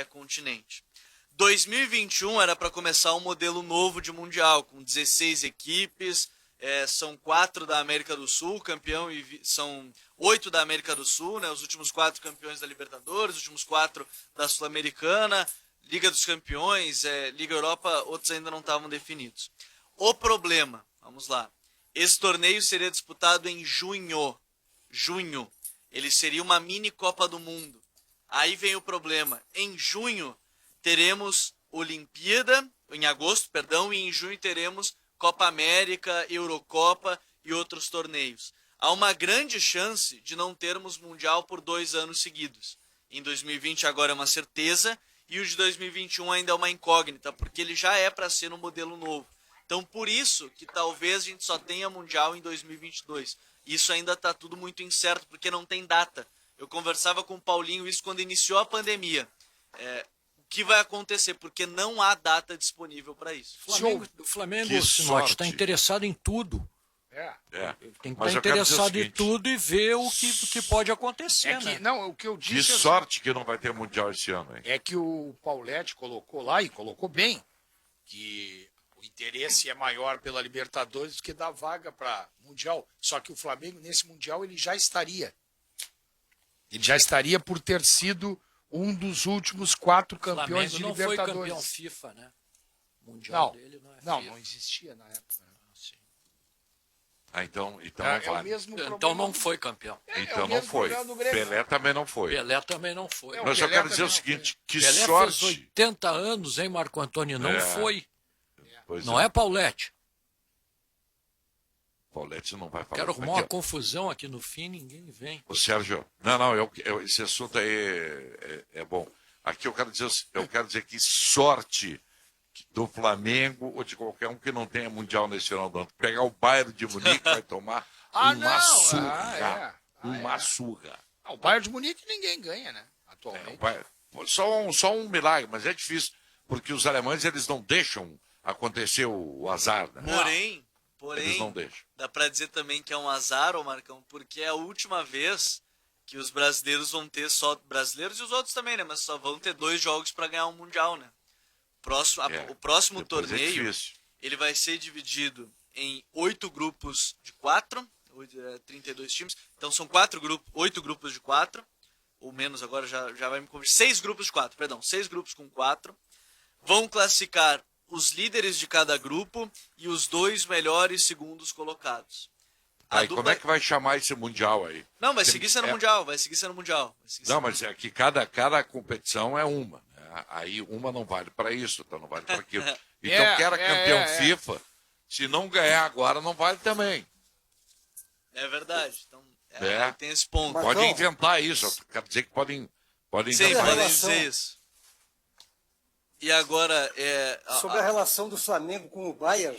continente. 2021 era para começar um modelo novo de Mundial, com 16 equipes, são 4 da América do Sul, campeão, e são 8 da América do Sul, né, os últimos 4 campeões da Libertadores, os últimos 4 da Sul-Americana, Liga dos Campeões, Liga Europa, outros ainda não estavam definidos. O problema, vamos lá, esse torneio seria disputado em junho. Ele seria uma mini Copa do Mundo. Aí vem o problema. Em junho teremos Olimpíada, em agosto, perdão, e em junho teremos Copa América, Eurocopa e outros torneios. Há uma grande chance de não termos Mundial por 2 anos seguidos. Em 2020 agora é uma certeza e o de 2021 ainda é uma incógnita, porque ele já é para ser no modelo novo. Então por isso que talvez a gente só tenha Mundial em 2022. Isso ainda está tudo muito incerto, porque não tem data. Eu conversava com o Paulinho isso quando iniciou a pandemia. O que vai acontecer? Porque não há data disponível para isso. O Flamengo, Que Sinote, está sorte. interessado em tudo. É. É. Ele tem que Mas estar eu quero dizer o interessado em seguinte, tudo e ver o que pode acontecer. É que, né? não, o que eu Que disse sorte que não vai ter Mundial esse ano, hein? é que o Pauletti colocou lá, e colocou bem, que o interesse é maior pela Libertadores do que da vaga para Mundial. Só que o Flamengo, nesse Mundial, ele já estaria. Ele já estaria por ter sido um dos últimos 4 O campeões Flamengo de não foi Libertadores. campeão FIFA, né? O Mundial Não, dele não é não, FIFA. não existia na época. né? Ah, então É, não é o vale. mesmo Então problema não do- foi campeão. é Então o não mesmo foi. problema do Grêmio. Pelé também não foi. Pelé também não foi. É, o Mas eu Pelé quero dizer o também não seguinte, que Pelé fez sorte. 80 anos, hein, Marco Antônio? Não É. foi. Pois Não é Paulette. Paulete não vai falar. Quero isso arrumar aqui, uma confusão aqui no fim, ninguém vem. Ô, Sérgio, esse assunto aí é bom. Aqui eu quero dizer que sorte do Flamengo ou de qualquer um que não tenha Mundial nesse final do ano. Pegar o Bayern de Munique vai tomar Ah, uma não. surra. Uma é. surra. Ah, o Bayern de Munique ninguém ganha, né? O Atualmente. Bayern- só um milagre, mas é difícil, porque os alemães eles não deixam acontecer o azar, né? Porém, Eles não deixam. dá pra dizer também que é um azar, ô Marcão, porque é a última vez que os brasileiros vão ter só brasileiros e os outros também, né? Mas só vão ter 2 jogos pra ganhar um mundial, né? O próximo Depois é torneio difícil. ele vai ser dividido em 8 grupos de 4, 32 times. Então são 8 grupos de 4, ou menos agora já vai me corrigir. 6 grupos de 4, perdão, 6 grupos com 4. Vão classificar os líderes de cada grupo e os 2 melhores segundos colocados. Aí, como é que vai chamar esse Mundial aí? Não, vai seguir sendo mundial, vai seguir sendo mundial. Não, mas é que cada competição é uma. Né? Aí uma não vale para isso, outra não vale para aquilo. Então, quem era campeão FIFA, se não ganhar agora, não vale também. É verdade. Então, É. tem esse ponto. Mas- Pode Marcão. inventar isso. Eu quero dizer que podem Sim, inventar podem isso. dizer isso. E agora, Sobre a relação do Flamengo com o Bayern.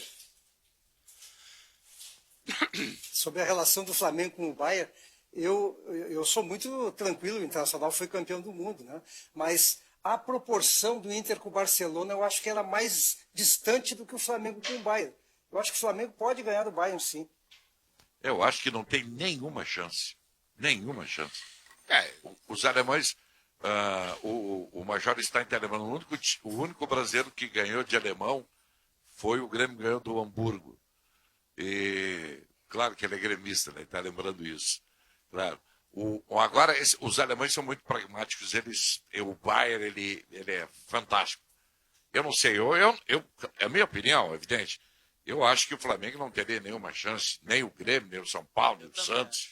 Sobre a relação do Flamengo com o Bayern, eu sou muito tranquilo, o Internacional foi campeão do mundo, né? Mas a proporção do Inter com o Barcelona, eu acho que era mais distante do que o Flamengo com o Bayern. Eu acho que o Flamengo pode ganhar do Bayern, sim. Eu acho que não tem nenhuma chance. Nenhuma chance. É, Os alemães, o Major está em alemão. O único brasileiro que ganhou de alemão foi o Grêmio, ganhou do Hamburgo. E claro que ele é gremista, né? Está lembrando isso. Claro. Agora, os alemães são muito pragmáticos. O Bayern, ele é fantástico. Eu não sei, é a minha opinião, é evidente. Eu acho que o Flamengo não teria nenhuma chance, nem o Grêmio, nem o São Paulo, nem o Santos.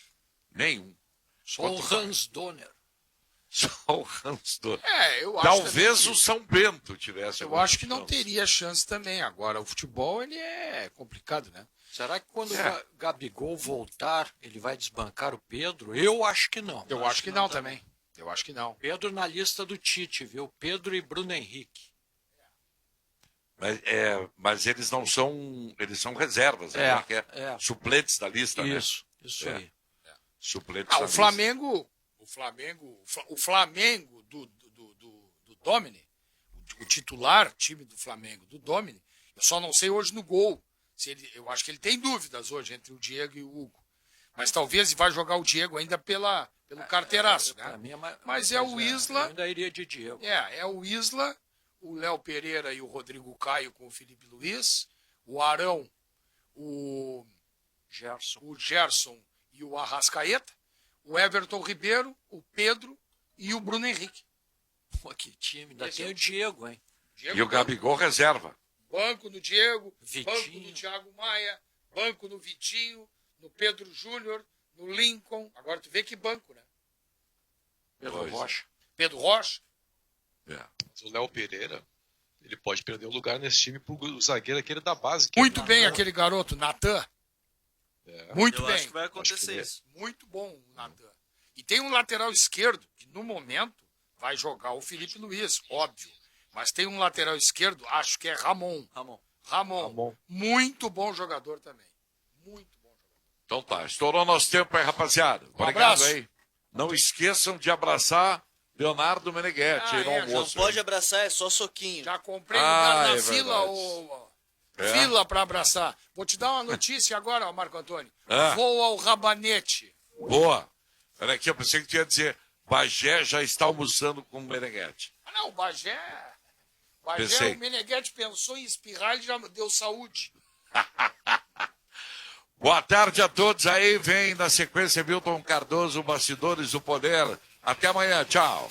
Nenhum. Só o Hans Donner. Só o Hans Donner. eu acho Talvez também o São Bento tivesse eu alguma acho que não chance. teria chance também. Agora, o futebol, ele é complicado, né? Será que quando o Gabigol voltar, ele vai desbancar o Pedro? Eu acho que não. Eu acho que não também. Eu acho que não. Pedro na lista do Tite, viu? Pedro e Bruno Henrique. Mas eles não são. Eles são reservas, né? Que é suplentes da lista, né? Isso aí. Suplentes da O Flamengo do Domini, o titular time do Flamengo do Domini, eu só não sei hoje no gol. Eu acho que ele tem dúvidas hoje entre o Diego e o Hugo. Mas talvez vai jogar o Diego ainda pelo carteiraço, né? Mas é o Isla. Eu ainda iria de Diego. É o Isla, o Léo Pereira e o Rodrigo Caio com o Felipe Luiz, o Arão, o Gerson e o Arrascaeta, o Everton Ribeiro, o Pedro e o Bruno Henrique. Pô, que time. Ainda tem o Diego, hein? E o Gabigol reserva. Banco no Diego, Vitinho. banco no Thiago Maia, banco no Vitinho, no Pedro Júnior, no Lincoln. Agora tu vê que banco, né? Pedro Rocha. Pedro Rocha. Mas o Léo Pereira, ele pode perder o lugar nesse time pro zagueiro aquele da base. Muito bem aquele garoto, Natan. Muito Eu bem. acho que vai acontecer isso. Muito bom o Natan. E tem um lateral esquerdo, que no momento vai jogar o Felipe Luiz, óbvio. Mas tem um lateral esquerdo, acho que é Ramon. Ramon. Muito bom jogador também. Muito bom jogador. Então tá, estourou nosso tempo aí, rapaziada. Obrigado abraço. aí. Não esqueçam de abraçar Leonardo Meneghetti aí no já Não almoço. pode abraçar, é só soquinho. Já comprei lugar na é fila, verdade. fila para abraçar. Vou te dar uma notícia agora, ó, Marco Antônio. Ah. Vou ao Rabanete. Boa. Olha aqui, eu pensei que tu ia dizer Bagé já está almoçando com o Meneghetti. Ah, não, o Bagé, Pensei. o Meneghetti pensou em espirrar, ele já deu saúde. Boa tarde a todos aí. Vem na sequência Milton Cardoso, Bastidores do Poder. Até amanhã. Tchau.